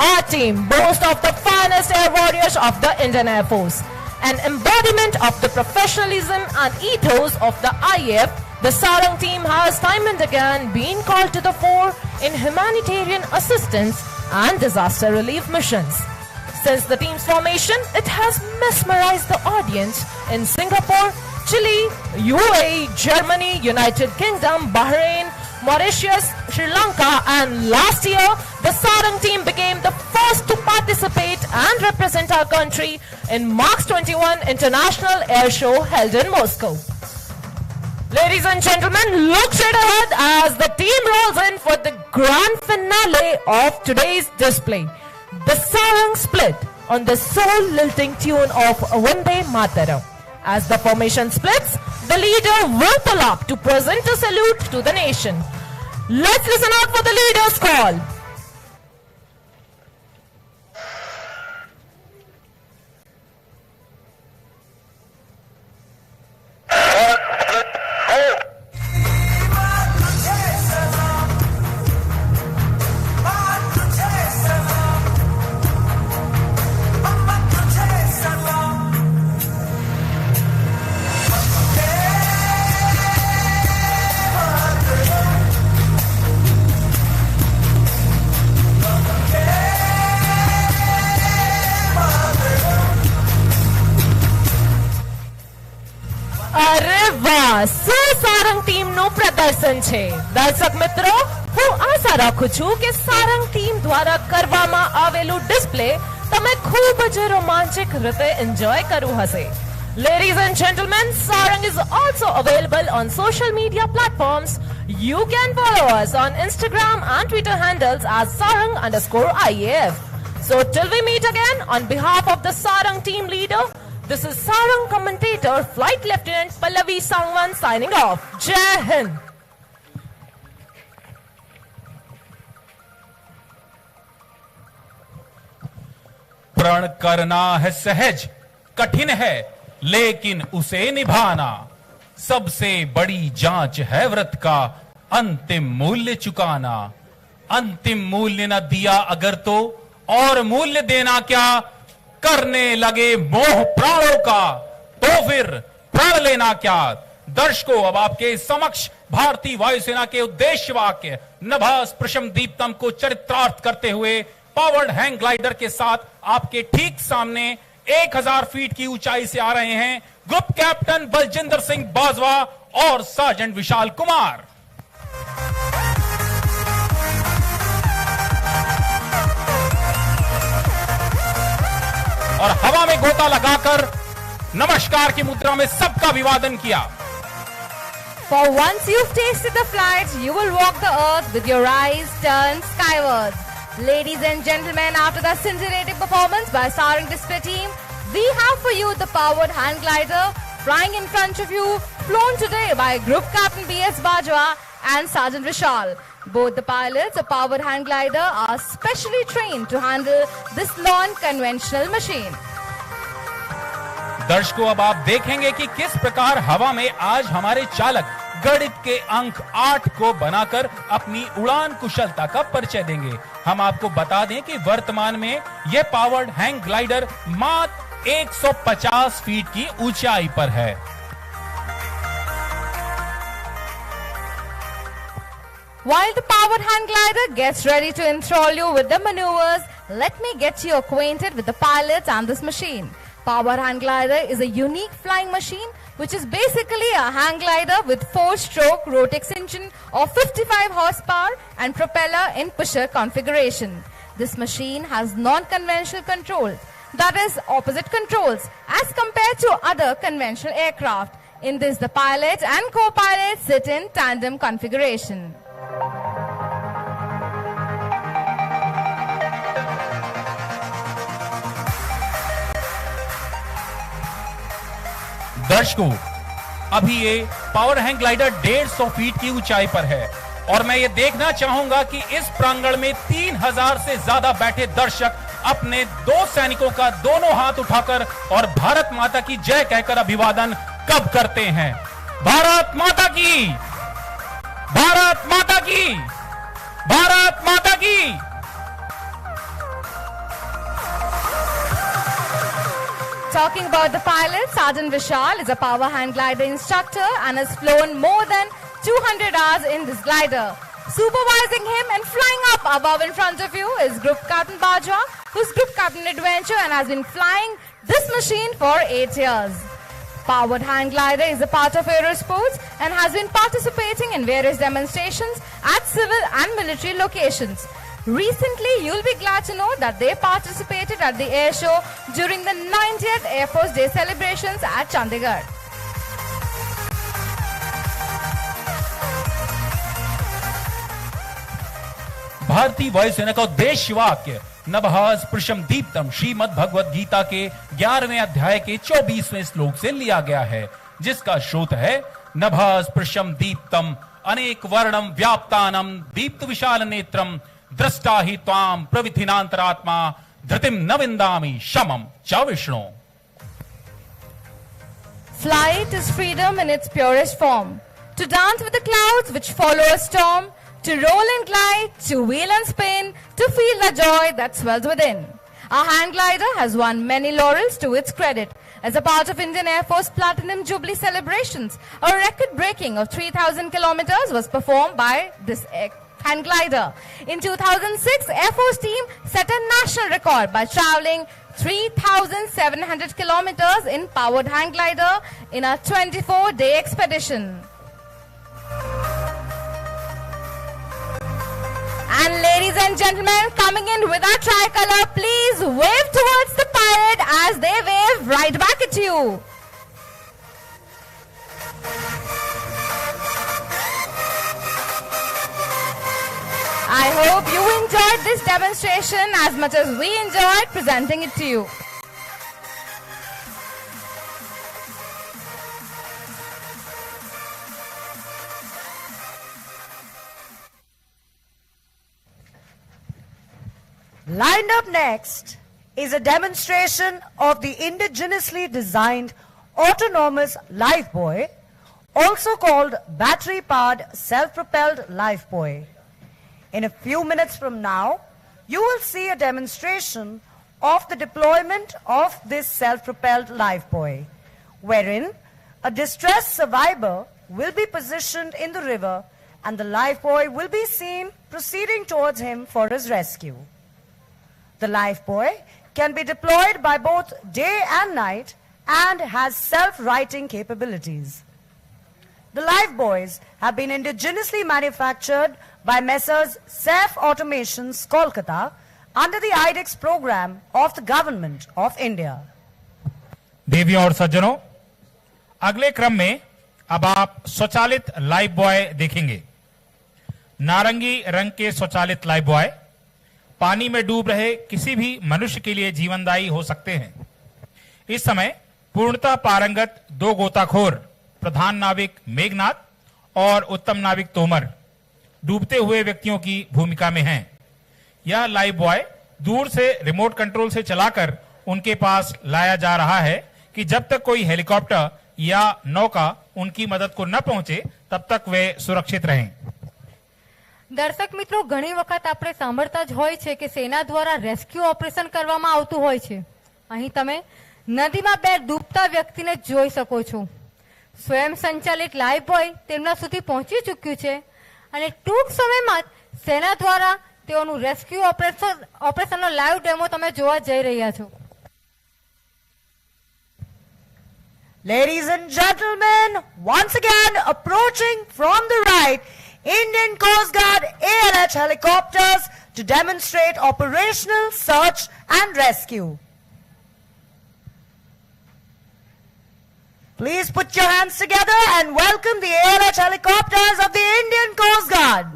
Our team boasts of the finest air warriors of the Indian Air Force, an embodiment of the professionalism and ethos of the IAF. The Sarang team has time and again been called to the fore in humanitarian assistance and disaster relief missions. Since the team's formation, it has mesmerized the audience in Singapore, Chile, UAE, Germany, United Kingdom, Bahrain, Mauritius, Sri Lanka, and last year, the Sarang team became the first to participate and represent our country in March 21 International Air Show held in Moscow. Ladies and gentlemen, look straight ahead as the team rolls in for the grand finale of today's display. The Sarang split on the soul-lilting tune of Vande Mataram. As the formation splits, the leader will pull up to present a salute to the nation. Let's listen out for the leader's call. Sarang ટીમનું પ્રદર્શન છે। દર્શક મિત્રો, હું આશા રાખું છું કે Sarang team દ્વારા કરવામાં આવેલું ડિસ્પ્લે તમે ખૂબ જ રોમાંચક રીતે એન્જોય કર્યું હશે। Ladies and gentlemen, Sarang is also available on social media platforms. You can follow us on Instagram and Twitter handles as Sarang_IAF. So till we meet again, on behalf of the Sarang team leader, this is Sarang commentator Flight Lieutenant Pallavi Sangwan signing off. Jai Hind. प्रण करना है सहज, कठिन है लेकिन उसे निभाना। सबसे बड़ी जांच है व्रत का अंतिम मूल्य चुकाना। अंतिम मूल्य न दिया अगर तो और मूल्य देना क्या, करने लगे मोह प्राणों का तो फिर प्राण लेना क्या। दर्शकों, अब आपके समक्ष भारतीय वायुसेना के उद्देश्य वाक्य नभा स्पृशम दीप्तम को चरित्रार्थ करते हुए पावर्ड हैंग ग्लाइडर के साथ आपके ठीक सामने 1000 फीट की ऊंचाई से आ रहे हैं ग्रुप कैप्टन बलजिंदर सिंह बाजवा और सार्जेंट विशाल कुमार। और हवा में गोता लगाकर नमस्कार की मुद्रा में सबका अभिवादन किया। For once you've tasted the flight, you will walk the earth with your eyes turned skywards. Ladies and gentlemen, after the scintillating performance by Sarang display team, we have for you the powered hand glider flying in front of you, flown today by Group Captain B.S. Bajwa and Sergeant Vishal. Both the pilots of powered hand glider are specially trained to handle this non-conventional machine. दर्शकों, अब आप देखेंगे कि किस प्रकार हवा में आज हमारे चालक गणित के अंक 8 को बनाकर अपनी उड़ान कुशलता का परिचय देंगे। हम आपको बता दें कि वर्तमान में यह पावर्ड हैंग ग्लाइडर मात्र 150 फीट की ऊंचाई पर है। While the powered hand glider gets ready to enthrall you with the maneuvers, let me get you acquainted with the pilot and this machine. Power hang glider is a unique flying machine which is basically a hang glider with 4-stroke Rotex engine of 55 horsepower and propeller in pusher configuration. This machine has non-conventional control, that is opposite controls as compared to other conventional aircraft. In this, the pilot and co-pilot sit in tandem configuration. दर्शकों, अभी ये power hang glider 150 feet की ऊंचाई पर है और मैं ये देखना चाहूंगा कि इस प्रांगण में 3000 से ज्यादा बैठे दर्शक अपने दो सैनिकों का दोनों हाथ उठाकर और भारत माता की जय कहकर अभिवादन कब करते हैं। भारत माता की, भारत माता की, भारत माता की। Talking about the pilot, Sergeant Vishal is a power hand glider instructor and has flown more than 200 hours in this glider. Supervising him and flying up above in front of you is Group Captain Bajwa, who's Group Captain Adventure and has been flying this machine for 8 years. Powered hand glider is a part of aerosports and has been participating in various demonstrations at civil and military locations. Recently, you'll be glad to know that they participated at the air show during the 90th Air Force Day celebrations at Chandigarh. भारतीय वायुसेना का उद्देश्य वाक्य नभः स्पृशम दीप्तम श्रीमद् भगवद गीता के 11वें अध्याय के 24वें श्लोक से लिया गया है, जिसका श्रोत है नभः स्पृशम दीप्तम अनेक वर्णम व्याप्तानम दीप्त विशाल नेत्रम दृष्टा हि त्वाम प्रविधिनांतरात्मा धृतिम न विंदामि शमम च Vishnu. Flight is freedom in its purest form. To dance with the clouds which follow a storm, to roll and glide, to wheel and spin, to feel the joy that swells within. Our hand glider has won many laurels to its credit. As a part of Indian Air Force Platinum Jubilee celebrations, a record breaking of 3,000 kilometers was performed by this hand glider. In 2006, Air Force team set a national record by traveling 3,700 kilometers in powered hand glider in a 24-day expedition. And ladies and gentlemen, coming in with our tricolor, please wave towards the pilot as they wave right back at you. I hope you enjoyed this demonstration as much as we enjoyed presenting it to you. Lined up next is a demonstration of the indigenously designed autonomous lifebuoy, also called battery-powered self-propelled lifebuoy. In a few minutes from now, you will see a demonstration of the deployment of this self-propelled lifebuoy, wherein a distressed survivor will be positioned in the river and the lifebuoy will be seen proceeding towards him for his rescue. The lifebuoy can be deployed by both day and night and has self-righting capabilities. The lifebuoys have been indigenously manufactured by Messrs. Safe Automations, Kolkata, under the IDEX program of the Government of India. देवियों और सज्जनों, अगले क्रम में अब आप स्वचालित Lifebuoy देखेंगे। नारंगी रंग के स्वचालित लाइफबॉय पानी में डूब रहे किसी भी मनुष्य के लिए जीवनदायी हो सकते हैं। इस समय पूर्णतः पारंगत दो गोताखोर, प्रधान नाविक मेघनाथ और उत्तम नाविक तोमर, डूबते हुए व्यक्तियों की भूमिका में हैं। यह लाइफबॉय दूर से रिमोट कंट्रोल से चलाकर उनके पास लाया जा रहा है कि जब तक कोई हेलीकॉप्टर या नौका उनकी मदद को न पहुंचे तब तक वे सुरक्षित रहें। દર્શક મિત્રો, ઘણી વખત આપણે સાંભળતા જ હોય છે કે સેના દ્વારા રેસ્ક્યુ ઓપરેશન કરવામાં આવતું હોય છે। અહીં તમે નદીમાં બે ડૂબતા વ્યક્તિને જોઈ શકો છો। સ્વયં સંચાલિત લાઈફબોય તેમના સુધી પહોંચી ચૂક્યું છે અને ટૂંક સમયમાં જ સેના દ્વારા તેઓનું રેસ્ક્યુ ઓપરેશનનો લાઈવ ડેમો તમે જોવા જઈ રહ્યા છો. Ladies and gentlemen, once again approaching from the right, Indian Coast Guard ALH helicopters to demonstrate operational search and rescue. Please put your hands together and welcome the ALH helicopters of the Indian Coast Guard.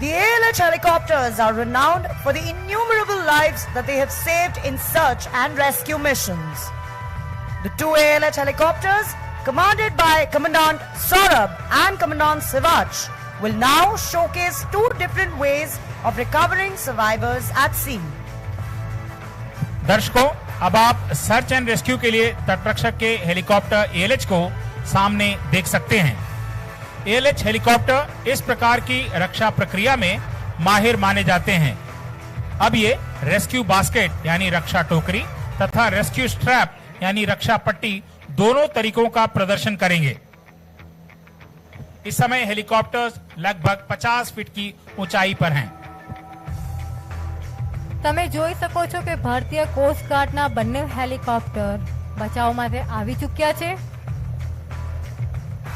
The ALH helicopters are renowned for the innumerable lives that they have saved in search and rescue missions. The two ALH helicopters, commanded by Commandant Sarang and Commandant Sivach, will now showcase two different ways of recovering survivors at sea. दर्शकों, अब आप search and rescue के लिए तटरक्षक के helicopter ALH को सामने देख सकते हैं. एएलएच हेलीकॉप्टर इस प्रकार की रक्षा प्रक्रिया में माहिर माने जाते हैं. अब ये रेस्क्यू बास्केट यानी रक्षा टोकरी तथा रेस्क्यू स्ट्रैप यानी रक्षा पट्टी दोनों तरीकों का प्रदर्शन करेंगे. इस समय हेलीकॉप्टर्स लगभग 50 फीट की ऊंचाई पर हैं. તમે જોઈ શકો છો કે ભારતીય કોસ્ટ ગાર્ડના બંને હેલિકોપ્ટર બચાવ માટે આવી ચૂક્યા છે.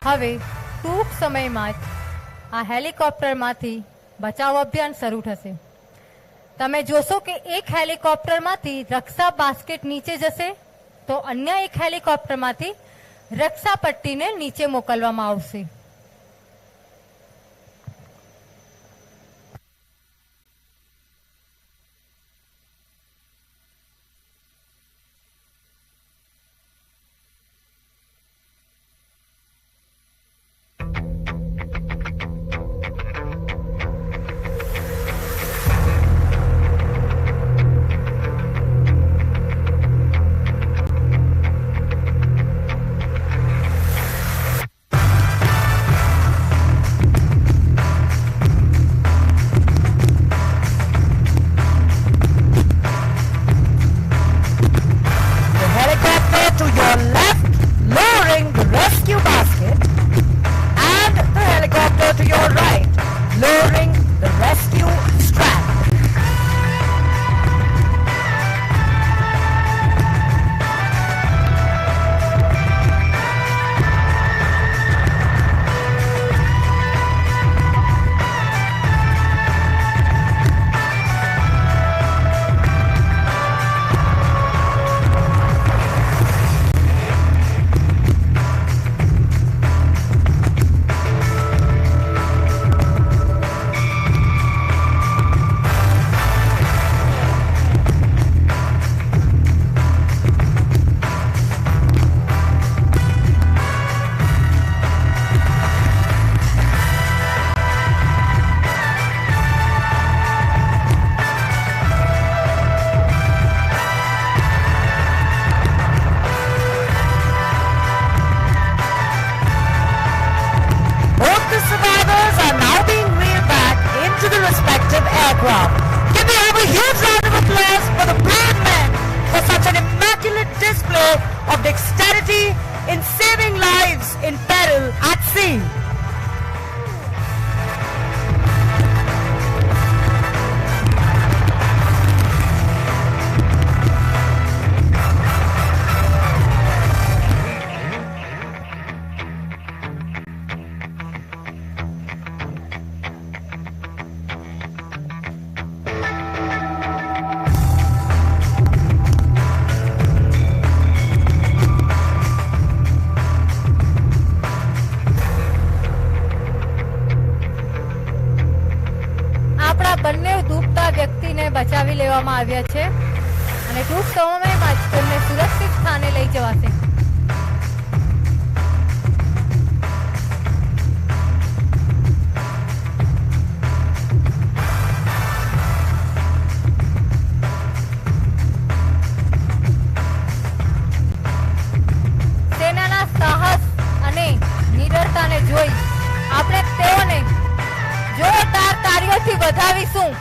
હવે ટૂંક સમયમાં જ આ હેલિકોપ્ટરમાંથી બચાવ અભિયાન શરૂ થશે. તમે જોશો કે એક હેલિકોપ્ટરમાંથી રક્ષા બાસ્કેટ નીચે જશે તો અન્ય એક હેલિકોપ્ટરમાંથી રક્ષા પટ્ટીને નીચે મોકલવામાં આવશે. બચાવી લેવામાં આવ્યા છે અને ટૂંક સમયમાં જ તેમને સુરક્ષિત સ્થાને લઈ જવાશે. સેનાના સાહસ અને નિડરતાને જોઈ આપણે તેઓને જોરદાર તાળીઓથી વધાવીશું.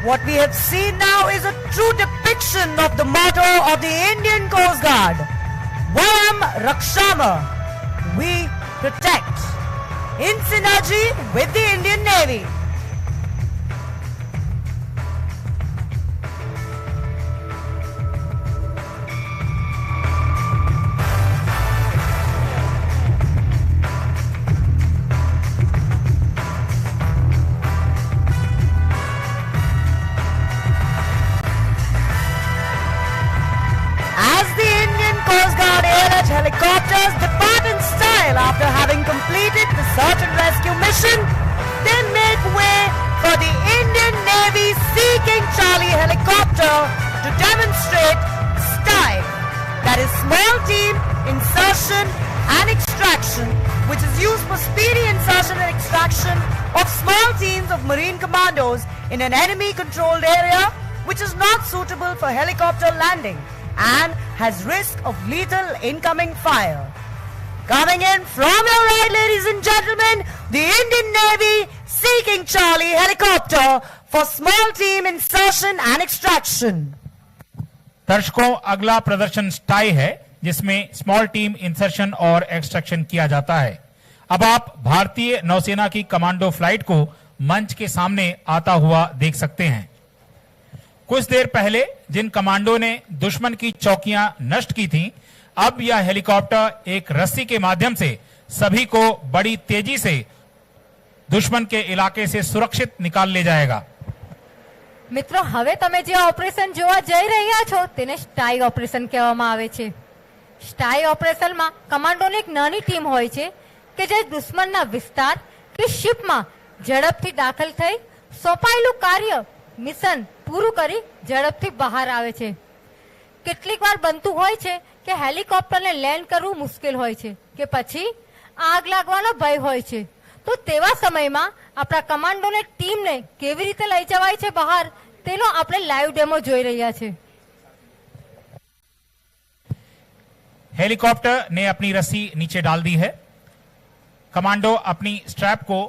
What we have seen now is a true depiction of the motto of the Indian Coast Guard. Vayam Rakshama. We protect. In synergy with the Indian Navy. Helicopters depart in style after having completed the search and rescue mission. They make way for the Indian Navy Sea King Charlie helicopter to demonstrate style. That is small team insertion and extraction, which is used for speedy insertion and extraction of small teams of Marine commandos in an enemy controlled area which is not suitable for helicopter landing and has risk of lethal incoming fire. Coming in from your right, ladies and gentlemen, the Indian Navy Sea King Charlie helicopter for small team insertion and extraction. दर्शकों, अगला प्रदर्शन स्टाई है जिसमें small team insertion और extraction किया जाता है। अब आप भारतीय नौसेना की कमांडो फ्लाइट को मंच के सामने आता हुआ देख सकते हैं। कुछ देर पहले जिन कमांडो ने दुश्मन की चौकियां नष्ट की थीं, अब यह हेलीकॉप्टर एक रस्सी के माध्यम से सभी को बड़ी तेजी से दुश्मन के इलाके से सुरक्षित निकाल ले जाएगा। મિત્રો, હવે તમે જે ઓપરેશન જોવા જઈ રહ્યા છો તેને સ્ટાઈ ઓપરેશન કહેવામાં આવે છે। સ્ટાઈ ઓપરેશનમાં કમાન્ડોની એક નાની ટીમ હોય છે કે જે દુશ્મનના વિસ્તાર કે શિપમાં ઝડપથી દાખલ થઈ સોંપાયેલું કાર્ય મિશન પૂરું કરી ઝડપથી બહાર આવે છે। કેટલીક વાર બનતું હોય છે કે હેલિકોપ્ટરને લેન્ડ કરવું મુશ્કેલ હોય છે કે પછી આગ લાગવાનો ભય હોય છે, તો તેવા સમયમાં આપણા કમાન્ડોને ટીમને કેવી રીતે લઈ જવાય છે બહાર તેનો આપણે લાઈવ ડેમો જોઈ રહ્યા છે। हेलीकॉप्टर ने अपनी रस्सी नीचे डाल दी है। कमांडो अपनी स्ट्रैप को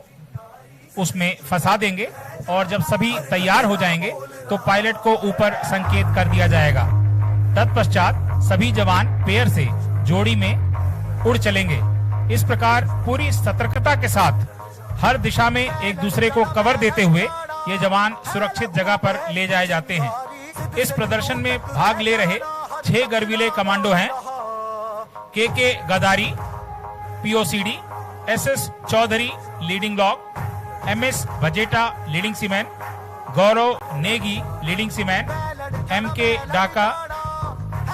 उसमें फंसा देंगे और जब सभी तैयार हो जाएंगे तो पायलट को ऊपर संकेत कर दिया जाएगा। तत्पश्चात सभी जवान पेयर से जोड़ी में उड़ चलेंगे। इस प्रकार पूरी सतर्कता के साथ हर दिशा में एक दूसरे को कवर देते हुए ये जवान सुरक्षित जगह पर ले जाए जाते हैं। इस प्रदर्शन में भाग ले रहे 6 गर्वीले कमांडो हैं। K Gadari POCD, SS Chaudhary leading log, MS Bajeta leading seaman, Gaurav Negi leading seaman, MK Daka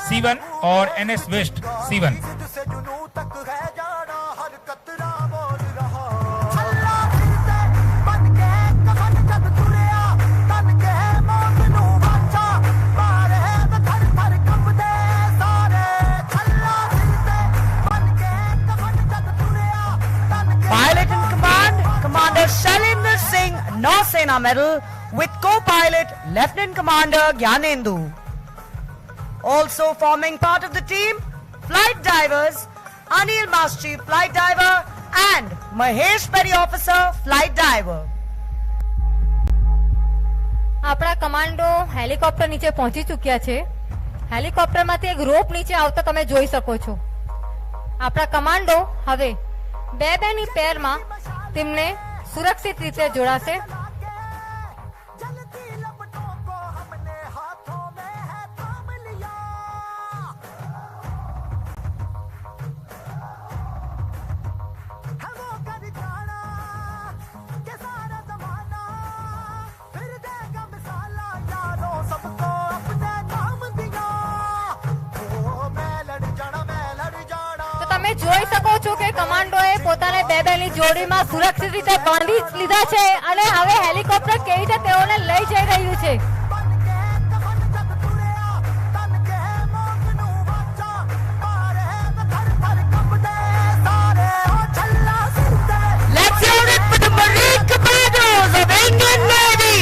C1 और NS West C1। Pilot in command, Commander Shailendra Singh, Nausena Medal, with co-pilot Lieutenant Commander Gyanendu. Also forming part of the team, flight divers Anil Mastri, flight diver, and Mahesh Petty Officer, flight diver. આપણા commando helicopter નીચે પહોંચી ચૂક્યા છે। હેલિકોપ્ટરમાંથી એક રોપ નીચે આવતા તમે જોઈ શકો છો। આપણા કમાન્ડો હવે બે-બેની પેરમાં તેમને સુરક્ષિત રીતે જોડાશે। તમે જોઈ શકો છો કે કમાન્ડોએ પોતાને બે-બેની જોડીમાં સુરક્ષિત રીતે બાંધી લીધા છે અને હવે હેલિકોપ્ટર કેવી રીતે તેઓને લઈ જઈ રહ્યું છે। Let's hear it for the Marine Commandos of Indian Navy.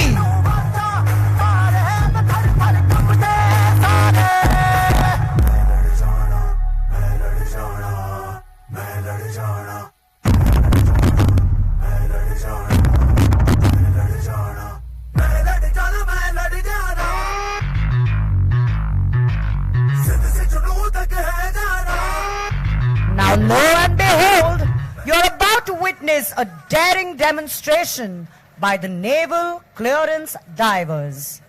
Now lo and behold, you're about to witness a daring demonstration by the naval clearance divers.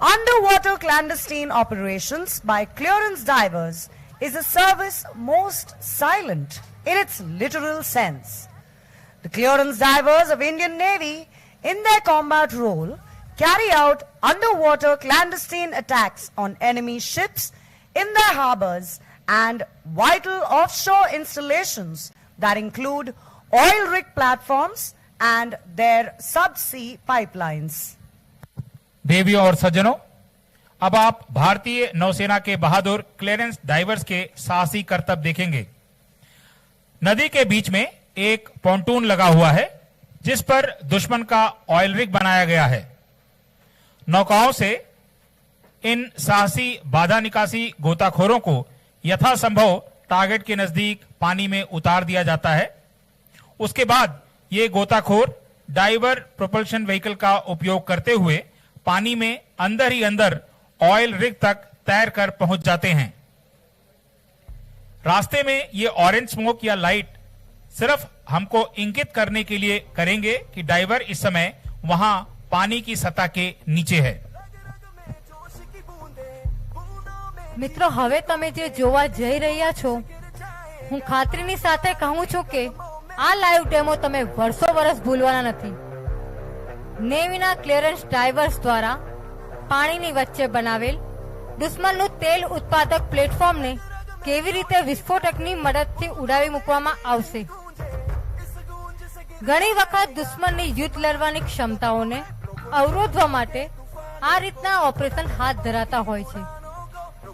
Underwater clandestine operations by clearance divers is a service most silent in its literal sense. The clearance divers of Indian Navy, in their combat role, carry out underwater clandestine attacks on enemy ships in their harbors and vital offshore installations that include oil rig platforms and their subsea pipelines. देवियों और सज्जनों, अब आप भारतीय नौसेना के बहादुर clearance diverse के साहसी करतब देखेंगे। नदी के बीच में एक पॉन्टून लगा हुआ है जिस पर दुश्मन का ऑयल रिग बनाया गया है। नौकाओं से इन साहसी बाधा निकासी गोताखोरों को यथासंभव टारगेट के नजदीक पानी में उतार दिया जाता है। उसके बाद ये गोताखोर डाइवर प्रोपल्शन व्हीकल का उपयोग करते हुए पानी में अंदर ही अंदर ऑयल रिग तक तैर कर पहुंच जाते हैं। रास्ते में ये ऑरेंज स्मोक या लाइट सिर्फ हमको इंगित करने के लिए करेंगे कि डाइवर इस समय वहां पानी की सतह के नीचे है। મિત્રો, હવે તમે જે જોવા જઈ રહ્યા છો, હું ખાતરીની સાથે કહું છું કે આ લાઈવ ડેમો તમે વર્ષો વર્ષ ભૂલવાના નથી। નેવીના ક્લિયરન્સ ડાઇવર્સ દ્વારા પાણીની વચ્ચે બનાવેલ દુશ્મનનું તેલ ઉત્પાદક પ્લેટફોર્મને કેવી રીતે વિસ્ફોટકની મદદથી ઉડાવી મૂકવામાં આવશે। ઘણી વખત દુશ્મનની યુદ્ધ લડવાની ક્ષમતાઓને અવરોધવા માટે આ રીતના ઓપરેશન હાથ ધરાતા હોય છે।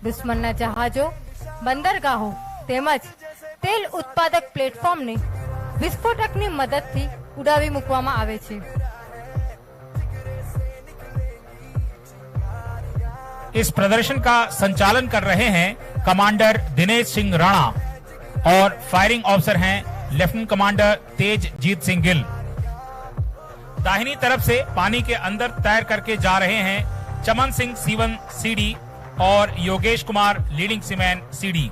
દુશ્મનના જહાજો, બંદરગાહો તેમજ તેલ ઉત્પાદક પ્લેટફોર્મને વિસ્ફોટકની મદદથી ઉડાવી મૂકવામાં આવે છે। इस प्रदर्शन का संचालन कर रहे हैं कमांडर दिनेश सिंह राणा और फायरिंग ऑफिसर हैं लेफ्टिनेंट कमांडर तेजजीत सिंह गिल। दाहिनी तरफ से पानी के अंदर तैर करके जा रहे हैं चमन सिंह सीवन सीडी और Yogesh Kumar leading seaman CD.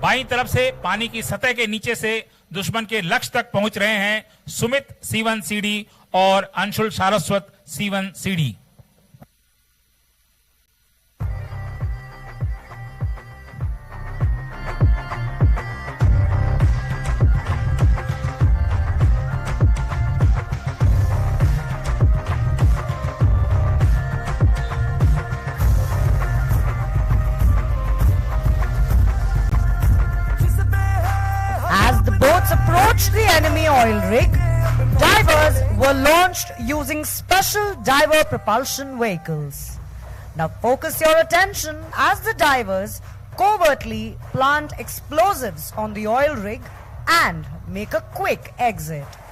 बाईं तरफ से पानी की सतह के नीचे से दुश्मन के लक्ष्य तक पहुंच रहे हैं सुमित सीवन सीडी और अंशुल सारस्वत सीवन CD. Approached the enemy oil rig, divers were launched using special diver propulsion vehicles. Now focus your attention as the divers covertly plant explosives on the oil rig and make a quick exit.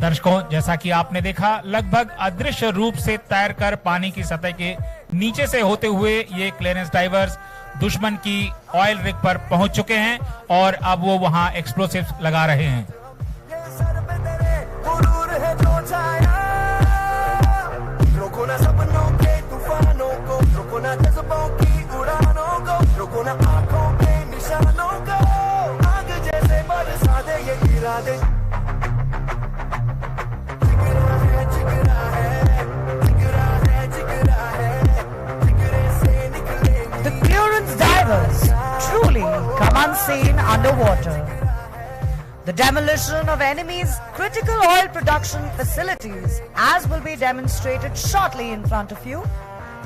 दर्शकों, जैसा कि आपने देखा, लगभग अदृश्य रूप से तैरकर पानी की सतह के नीचे से होते हुए ये क्लियरेंस डाइवर्स दुश्मन की ऑयल रिग पर पहुंच चुके हैं और अब वो वहां एक्सप्लोसिव्स लगा रहे हैं। Truly come unseen underwater. The demolition of enemy's critical oil production facilities, as will be demonstrated shortly in front of you,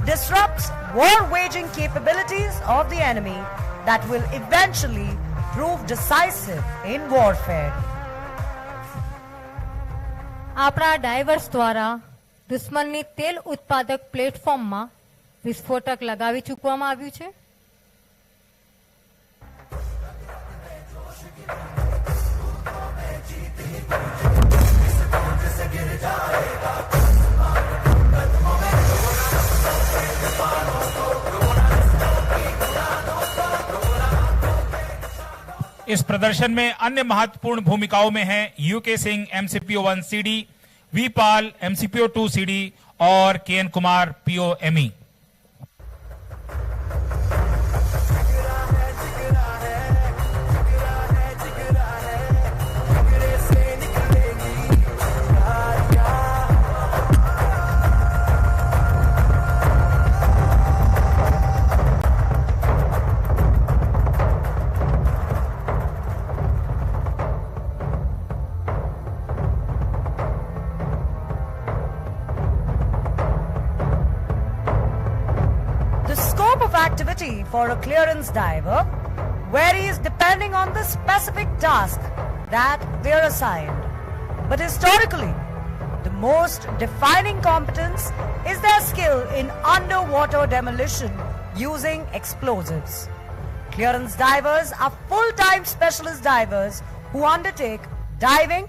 disrupts war-waging capabilities of the enemy that will eventually prove decisive in warfare. આપણા divers દ્વારા દુશ્મનની તેલ ઉત્પાદક પ્લેટફોર્મમાં વિસ્ફોટક લગાવી ચૂકવામાં આવ્યું છે। इस प्रदर्शन में अन्य महत्वपूर्ण भूमिकाओं में हैं U K Singh MCPO-1 CD, V Pal MCPO-2 CD और KN Kumar POME। Activity for a clearance diver varies depending on the specific task that they are assigned. But historically, the most defining competence is their skill in underwater demolition using explosives. Clearance divers are full-time specialist divers who undertake diving,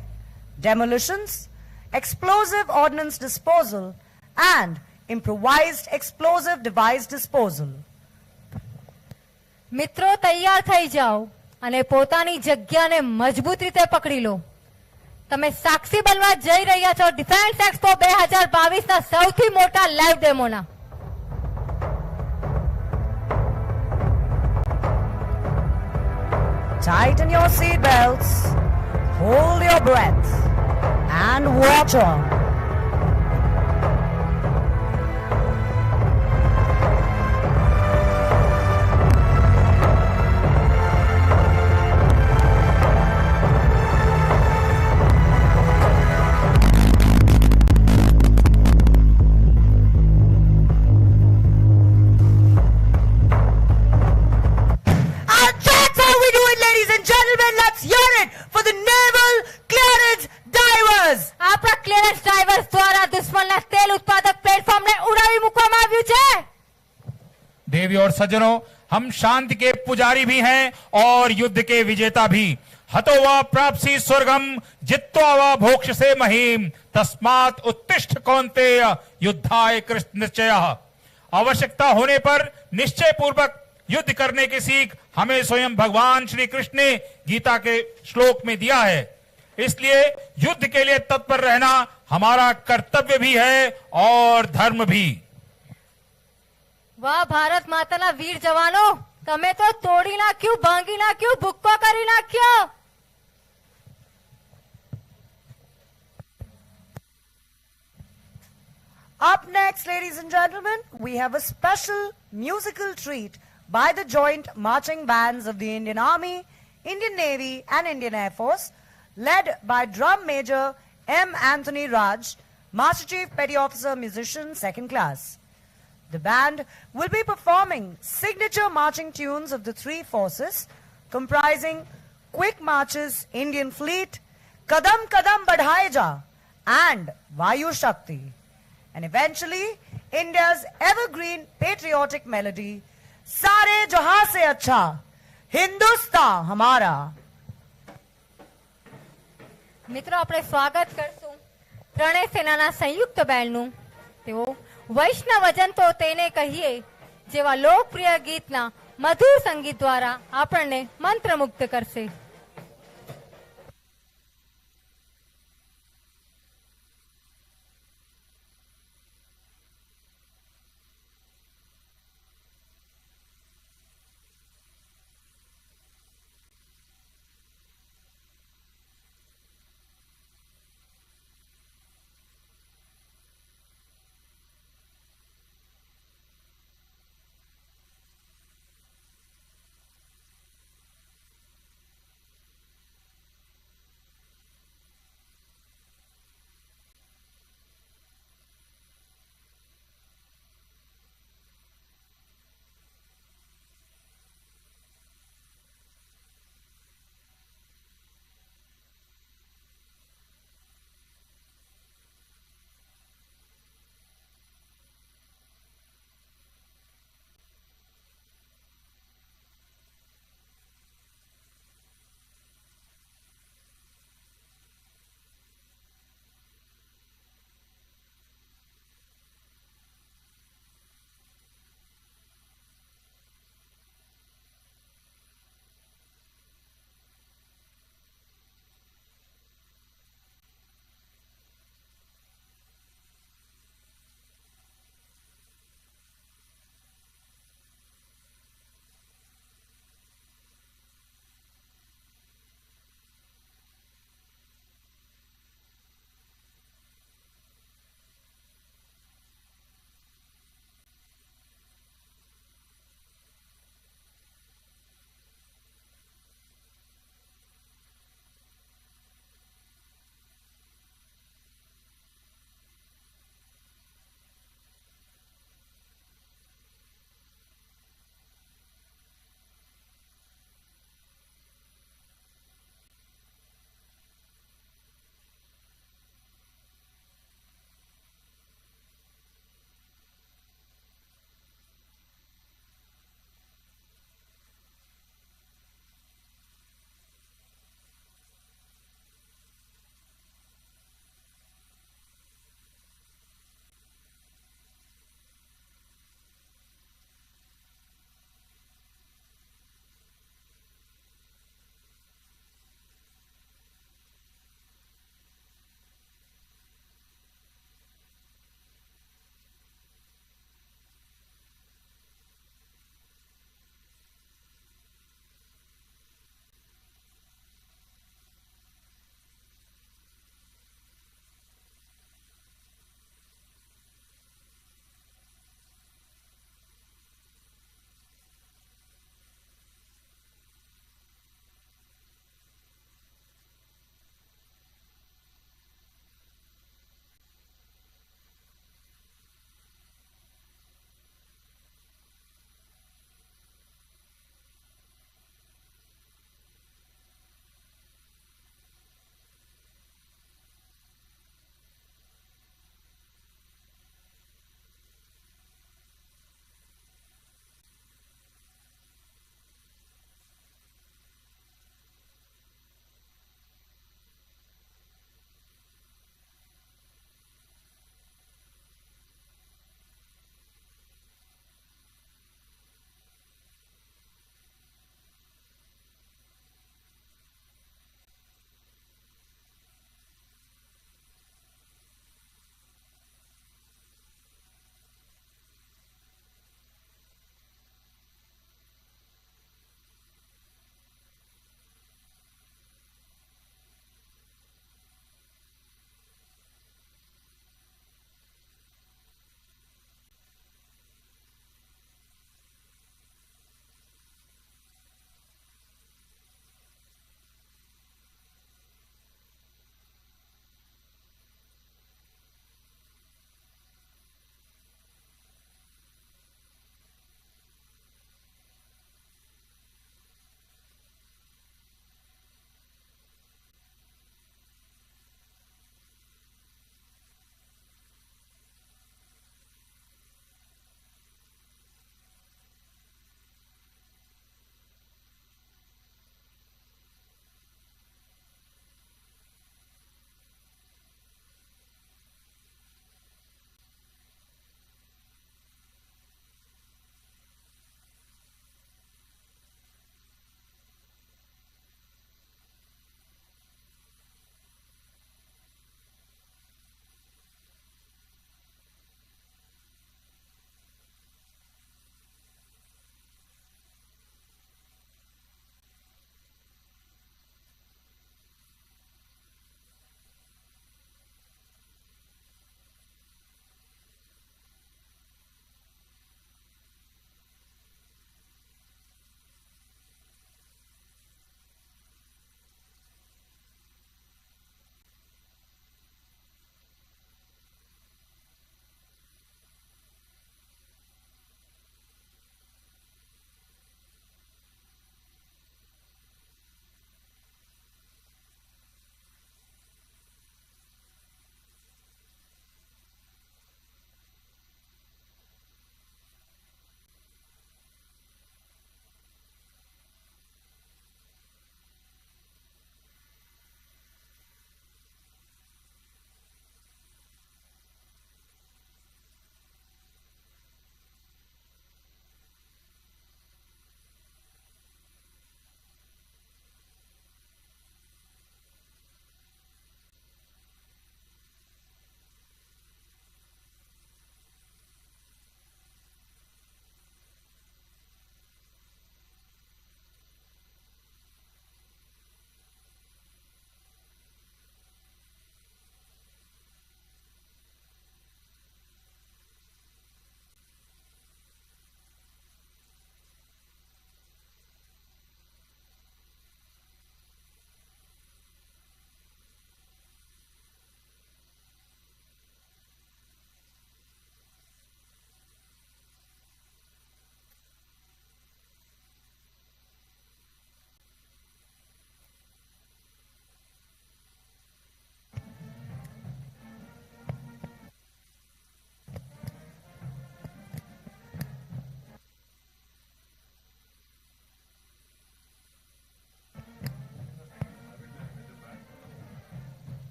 demolitions, explosive ordnance disposal, and improvised explosive device disposal. મિત્રો તૈયાર થઈ જાઓ અને પોતાની જગ્યાને મજબૂત રીતે પકડી લો. તમે સાક્ષી બનવા જઈ રહ્યા છો ડિફેન્સ એક્સપો 2022 ના સૌથી મોટા live ડેમોના. Tighten your seat belts, hold your breath, and watch on. देवी और सज्जनों, हम शांति के पुजारी भी हैं और युद्ध के विजेता भी। हतो वा प्राप्सी स्वर्गम जित्वा वा भोक्ष से महीम तस्मात् उत्तिष्ठ कौन्तेय युद्धाय कृष्ण निश्चयः। आवश्यकता होने पर निश्चय पूर्वक युद्ध करने की सीख हमें स्वयं भगवान श्री कृष्ण ने गीता के श्लोक में दिया है। इसलिए युद्ध के लिए तत्पर रहना हमारा कर्तव्य भी है और धर्म भी। વાહ ભારત માતાના વીર જવાનો, તમે તો તોડી નાખ્યું, ભાંગી નાખ્યું, ભૂક્કો કરી નાખ્યો. Up next, ladies and gentlemen, we have a special musical treat by the joint marching bands of the Indian Army, Indian Navy and Indian Air Force, led by Drum Major M. Anthony Raj, Master Chief Petty Officer Musician 2nd Class. The band will be performing signature marching tunes of the three forces, comprising Quick Marches, Indian Fleet, Kadam Kadam Badhaye Ja, and Vayu Shakti, and eventually India's evergreen patriotic melody, Sare Jahan Se Acha, Hindustan Hamara. મિત્રો આપણે સ્વાગત કરશું ત્રણેય સેનાના સંયુક્ત બેન્ડનું. તેઓ વૈષ્ણવજન તો તેને કહીએ જેવા લોકપ્રિય ગીતના મધુર સંગીત દ્વારા આપણને મંત્રમુગ્ધ કરશે.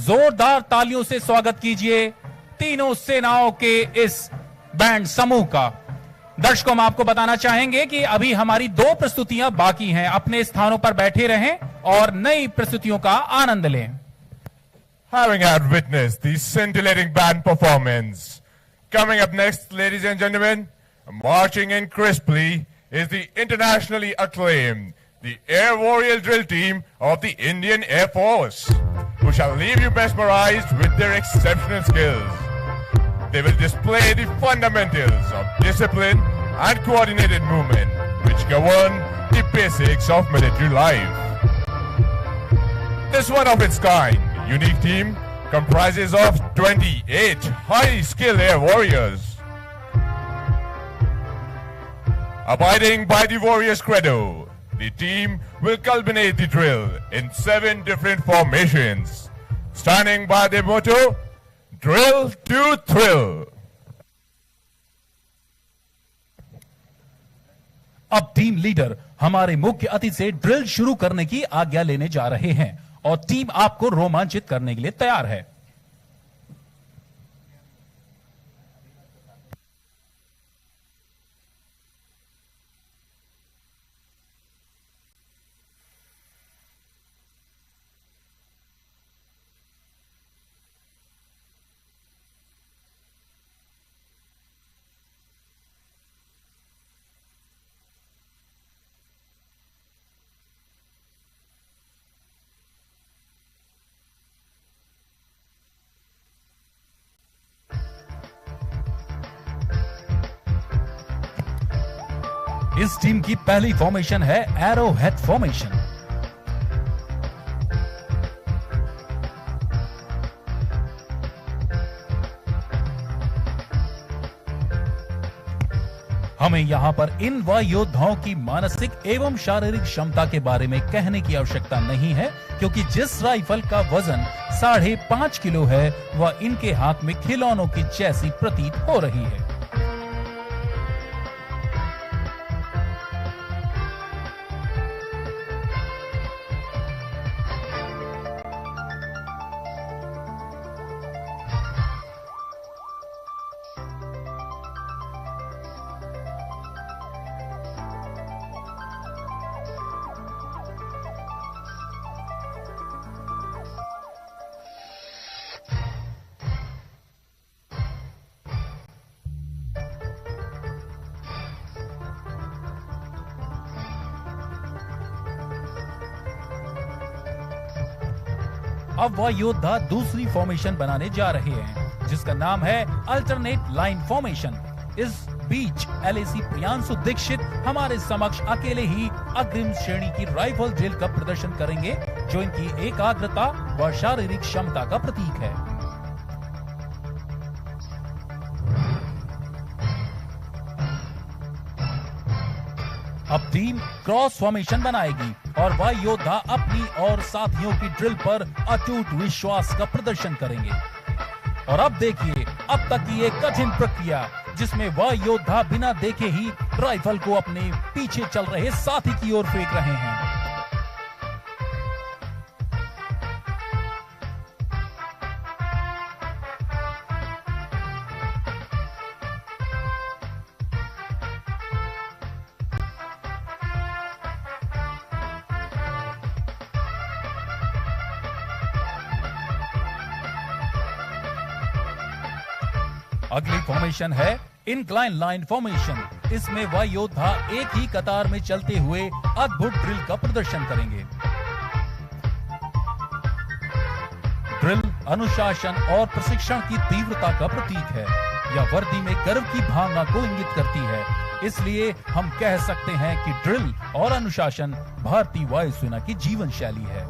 जोरदार तालियों से स्वागत कीजिए तीनों सेनाओं के इस बैंड समूह का। दर्शकों, हम आपको बताना चाहेंगे कि अभी हमारी 2 प्रस्तुतियां बाकी हैं। अपने स्थानों पर बैठे रहें और नई प्रस्तुतियों का आनंद लें। Having had witnessed the scintillating band performance, coming up next, ladies and gentlemen, marching in crisply is the internationally acclaimed, the Air Warrior Drill Team of the Indian Air Force, who shall leave you mesmerized with their exceptional skills. They will display the fundamentals of discipline and coordinated movement, which govern the basics of military life. This one of its kind, unique team comprises of 28 highly skilled air warriors. Abiding by the warrior's credo, the team will culminate the drill in 7 different formations, standing by their motto, Drill to Thrill. अब team leader हमारे मुख्य अतिथि से drill शुरू करने की आज्ञा लेने जा रहे हैं और टीम आपको रोमांचित करने के लिए तैयार है। इस टीम की पहली फॉर्मेशन है एरो हेड फॉर्मेशन। हमें यहां पर इन वायु योद्धाओं की मानसिक एवं शारीरिक क्षमता के बारे में कहने की आवश्यकता नहीं है, क्योंकि जिस राइफल का वजन 5.5 किलो है वह इनके हाथ में खिलौनों की जैसी प्रतीत हो रही है। अब वह योद्धा दूसरी फॉर्मेशन बनाने जा रहे हैं, जिसका नाम है अल्टरनेट लाइन फॉर्मेशन। इस बीच एलएसी प्रियांशु दीक्षित हमारे समक्ष अकेले ही अग्रिम श्रेणी की राइफल ड्रिल का प्रदर्शन करेंगे, जो इनकी एकाग्रता व शारीरिक क्षमता का प्रतीक है। अब टीम क्रॉस फॉर्मेशन बनाएगी और वह योद्धा अपनी और साथियों की ड्रिल पर अटूट विश्वास का प्रदर्शन करेंगे। और अब देखिए अब तक की एक कठिन प्रक्रिया, जिसमें वह योद्धा बिना देखे ही राइफल को अपने पीछे चल रहे साथी की ओर फेंक रहे हैं। अगली फॉर्मेशन है इंक्लाइन लाइन फॉर्मेशन। इसमें वह योद्धा एक ही कतार में चलते हुए अद्भुत ड्रिल का प्रदर्शन करेंगे। ड्रिल अनुशासन और प्रशिक्षण की तीव्रता का प्रतीक है। यह वर्दी में गर्व की भावना को इंगित करती है। इसलिए हम कह सकते हैं कि ड्रिल और अनुशासन भारतीय वायुसेना की जीवन शैली है।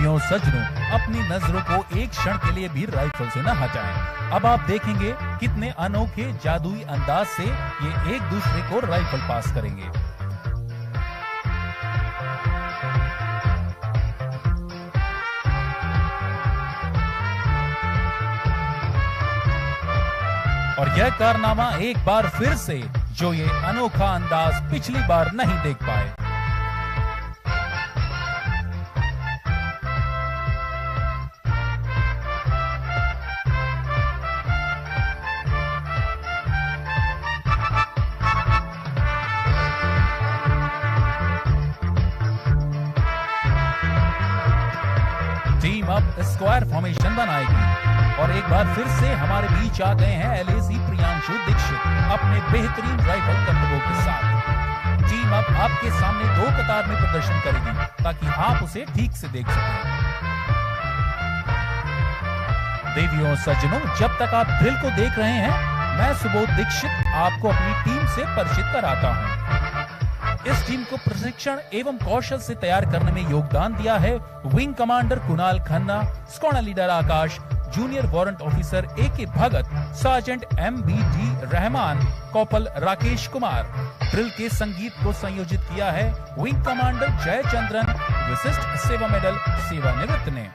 देवियों और सज्जनों, अपनी नजरों को एक क्षण के लिए भी राइफल से न हटाएं। अब आप देखेंगे कितने अनोखे जादुई अंदाज से ये एक दूसरे को राइफल पास करेंगे। और यह कारनामा एक बार फिर से, जो ये अनोखा अंदाज पिछली बार नहीं देख पाए। टीम अब स्क्वायर फॉर्मेशन बनाएगी और एक बार फिर से हमारे बीच आ गए हैं एलएसी प्रियांशु दीक्षित अपने बेहतरीन राइफल करतबों के साथ। टीम अब आपके सामने 2 कतार में प्रदर्शन करेगी ताकि आप उसे ठीक से देख सकें। देवियों और सज्जनों, जब तक आप ड्रिल को देख रहे हैं, मैं सुबोध दीक्षित आपको अपनी टीम से परिचित कराता हूं। इस टीम को प्रशिक्षण एवं कौशल से तैयार करने में योगदान दिया है wing commander Kunal Khanna, squadron leader Akash, junior warrant officer A K. Bhagat, sergeant M.B.D. Rahman, corporal Rakesh Kumar. Drill के संगीत को संयोजित किया है विंग कमांडर जयचंद्रन, विशिष्ट सेवा मेडल, सेवानिवृत्त ने।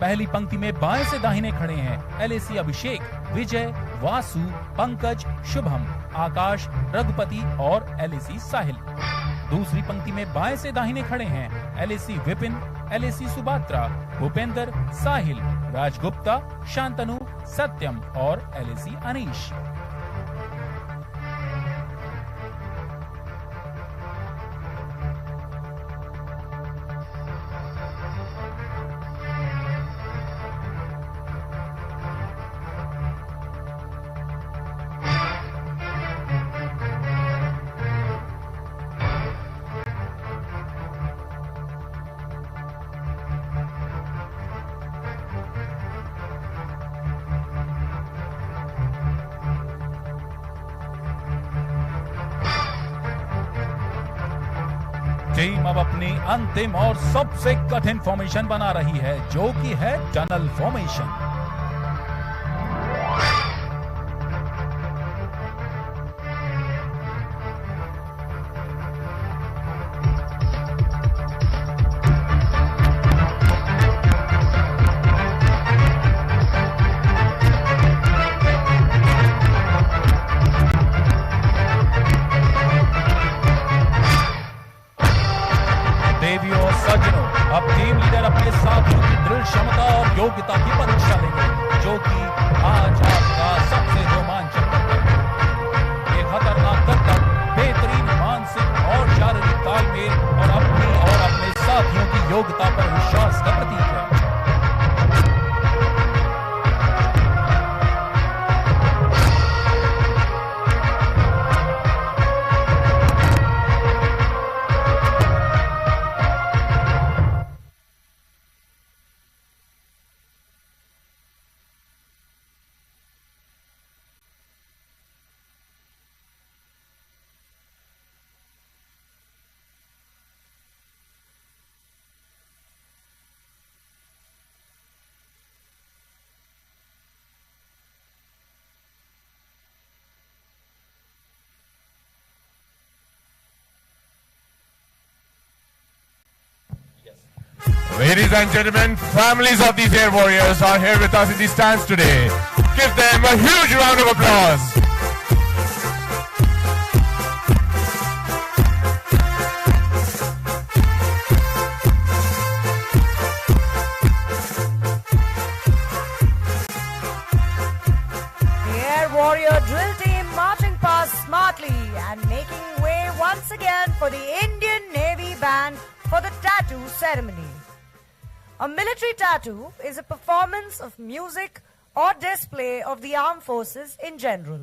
पहली पंक्ति में बाएं से दाहिने खड़े हैं एलएसी अभिषेक, विजय, वासु, पंकज, शुभम, आकाश, रघुपति और एलएसी साहिल। दूसरी पंक्ति में बाएं से दाहिने खड़े हैं एलएसी विपिन, एलएसी सुभात्रा, भूपेंद्र, साहिल, राजगुप्ता, शांतनु, सत्यम और एलएसी अनीश। टीम अब अपनी अंतिम और सबसे कठिन फॉर्मेशन बना रही है, जो कि है टनल फॉर्मेशन। अब टीम लीडर अपने साथियों की दृढ़ क्षमता और योग्यता की परीक्षा लेंगे, जो कि आज आपका सबसे रोमांचक कर्तव्य है। ये खतरनाक कर्तव्य बेहतरीन मानसिक और शारीरिक तालमेल और अपने साथियों की योग्यता पर विश्वास का प्रतीक है। Ladies and gentlemen, families of these air warriors are here with us in the stands today. Give them a huge round of applause. The Air Warrior drill team marching past smartly and making way once again for the Indian Navy Band for the tattoo ceremony. A military tattoo is a performance of music or display of the armed forces in general.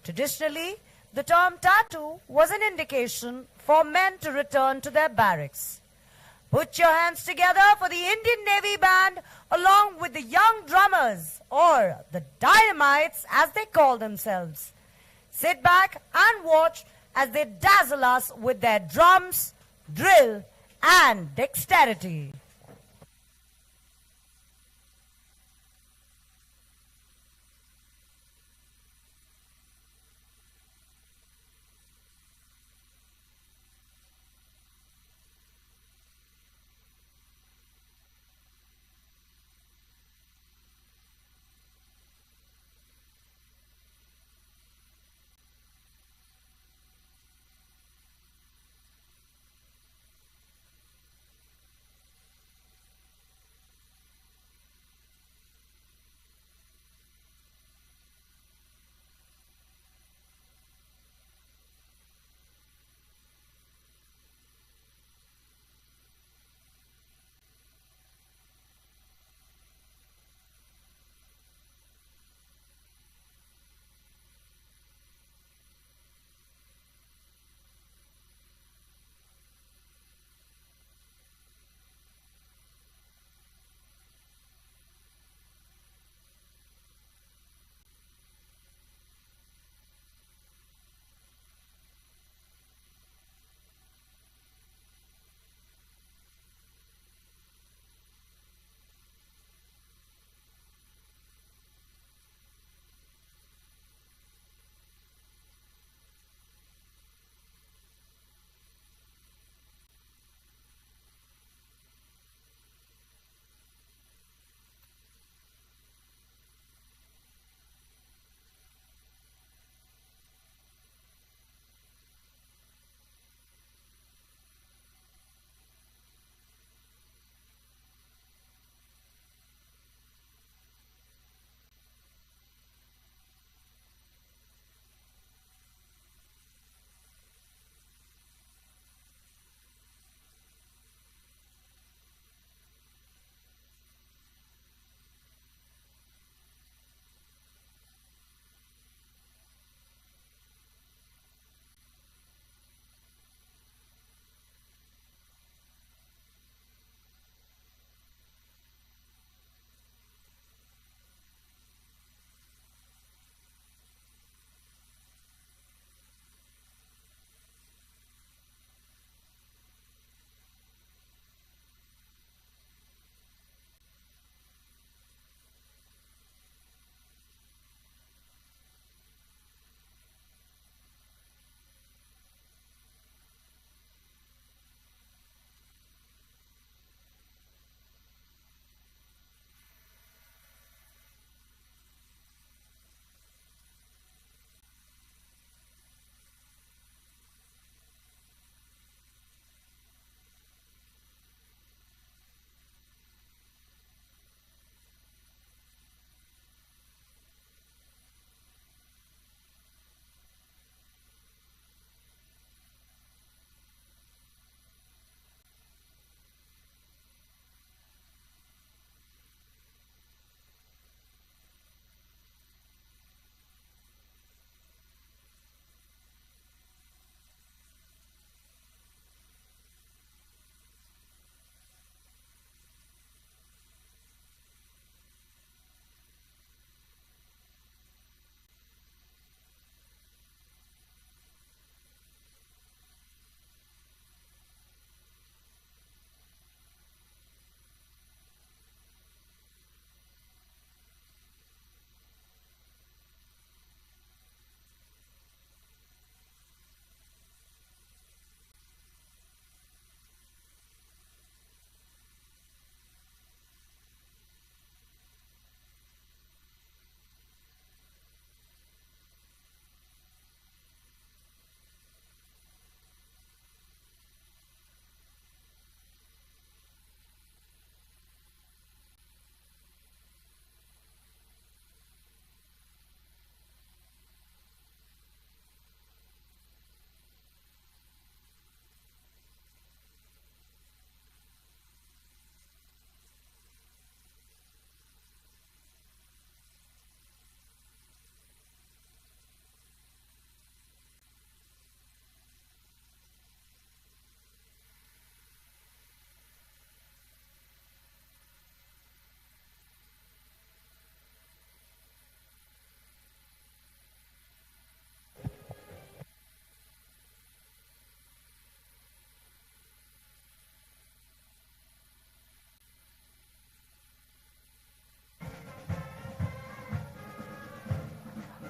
Traditionally, the term tattoo was an indication for men to return to their barracks. Put your hands together for the Indian Navy Band along with the young drummers, or the dynamites as they call themselves. Sit back and watch as they dazzle us with their drums, drill and dexterity.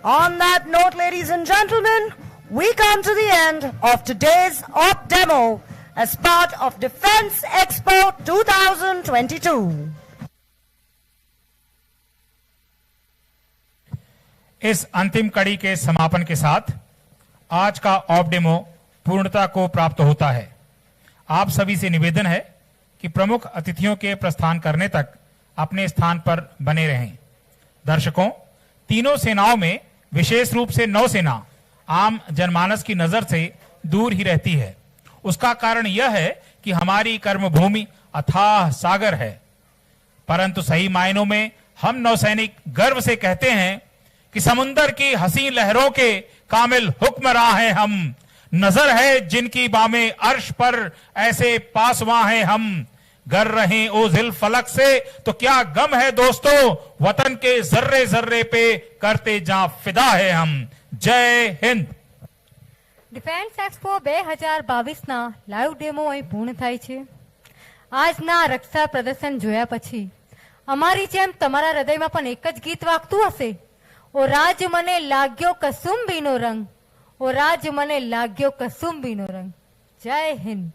On that note, ladies and gentlemen, we come to the end of today's op demo as part of Defense Expo 2022. इस अंतिम कड़ी के समापन के साथ आज का of demo पूर्णता को प्राप्त होता है। आप सभी से निवेदन है कि प्रमुख अतिथियों के प्रस्थान करने तक अपने स्थान पर बने रहें। दर्शकों, तीनों सेनाओं में विशेष रूप से नौसेना आम जनमानस की नजर से दूर ही रहती है। उसका कारण यह है कि हमारी कर्मभूमि अथाह सागर है, परंतु सही मायनों में हम नौसैनिक गर्व से कहते हैं कि समुंदर की हसीन लहरों के कामिल हुक्मरां हैं हम। नजर है जिनकी बामे अर्श पर ऐसे पासवां हैं हम। गर रहे ओ जिल फलक से तो क्या गम है दोस्तों, वतन के जर्रे जर्रे पे करते जा फिदा है हम। जय हिंद। ડિફેન્સ એક્સપો 2022 ના લાઈવ ડેમો અહીં પૂર્ણ થાય છે। આજના રક્ષા પ્રદર્શન જોયા પછી અમારી જેમ તમારા હૃદયમાં પણ એક જ ગીત વાગતું હશે, ઓ રાજ મને લાગ્યો કસુંબીનો રંગ, ઓ રાજ મને લાગ્યો કસુંબીનો રંગ। જય હિન્દ।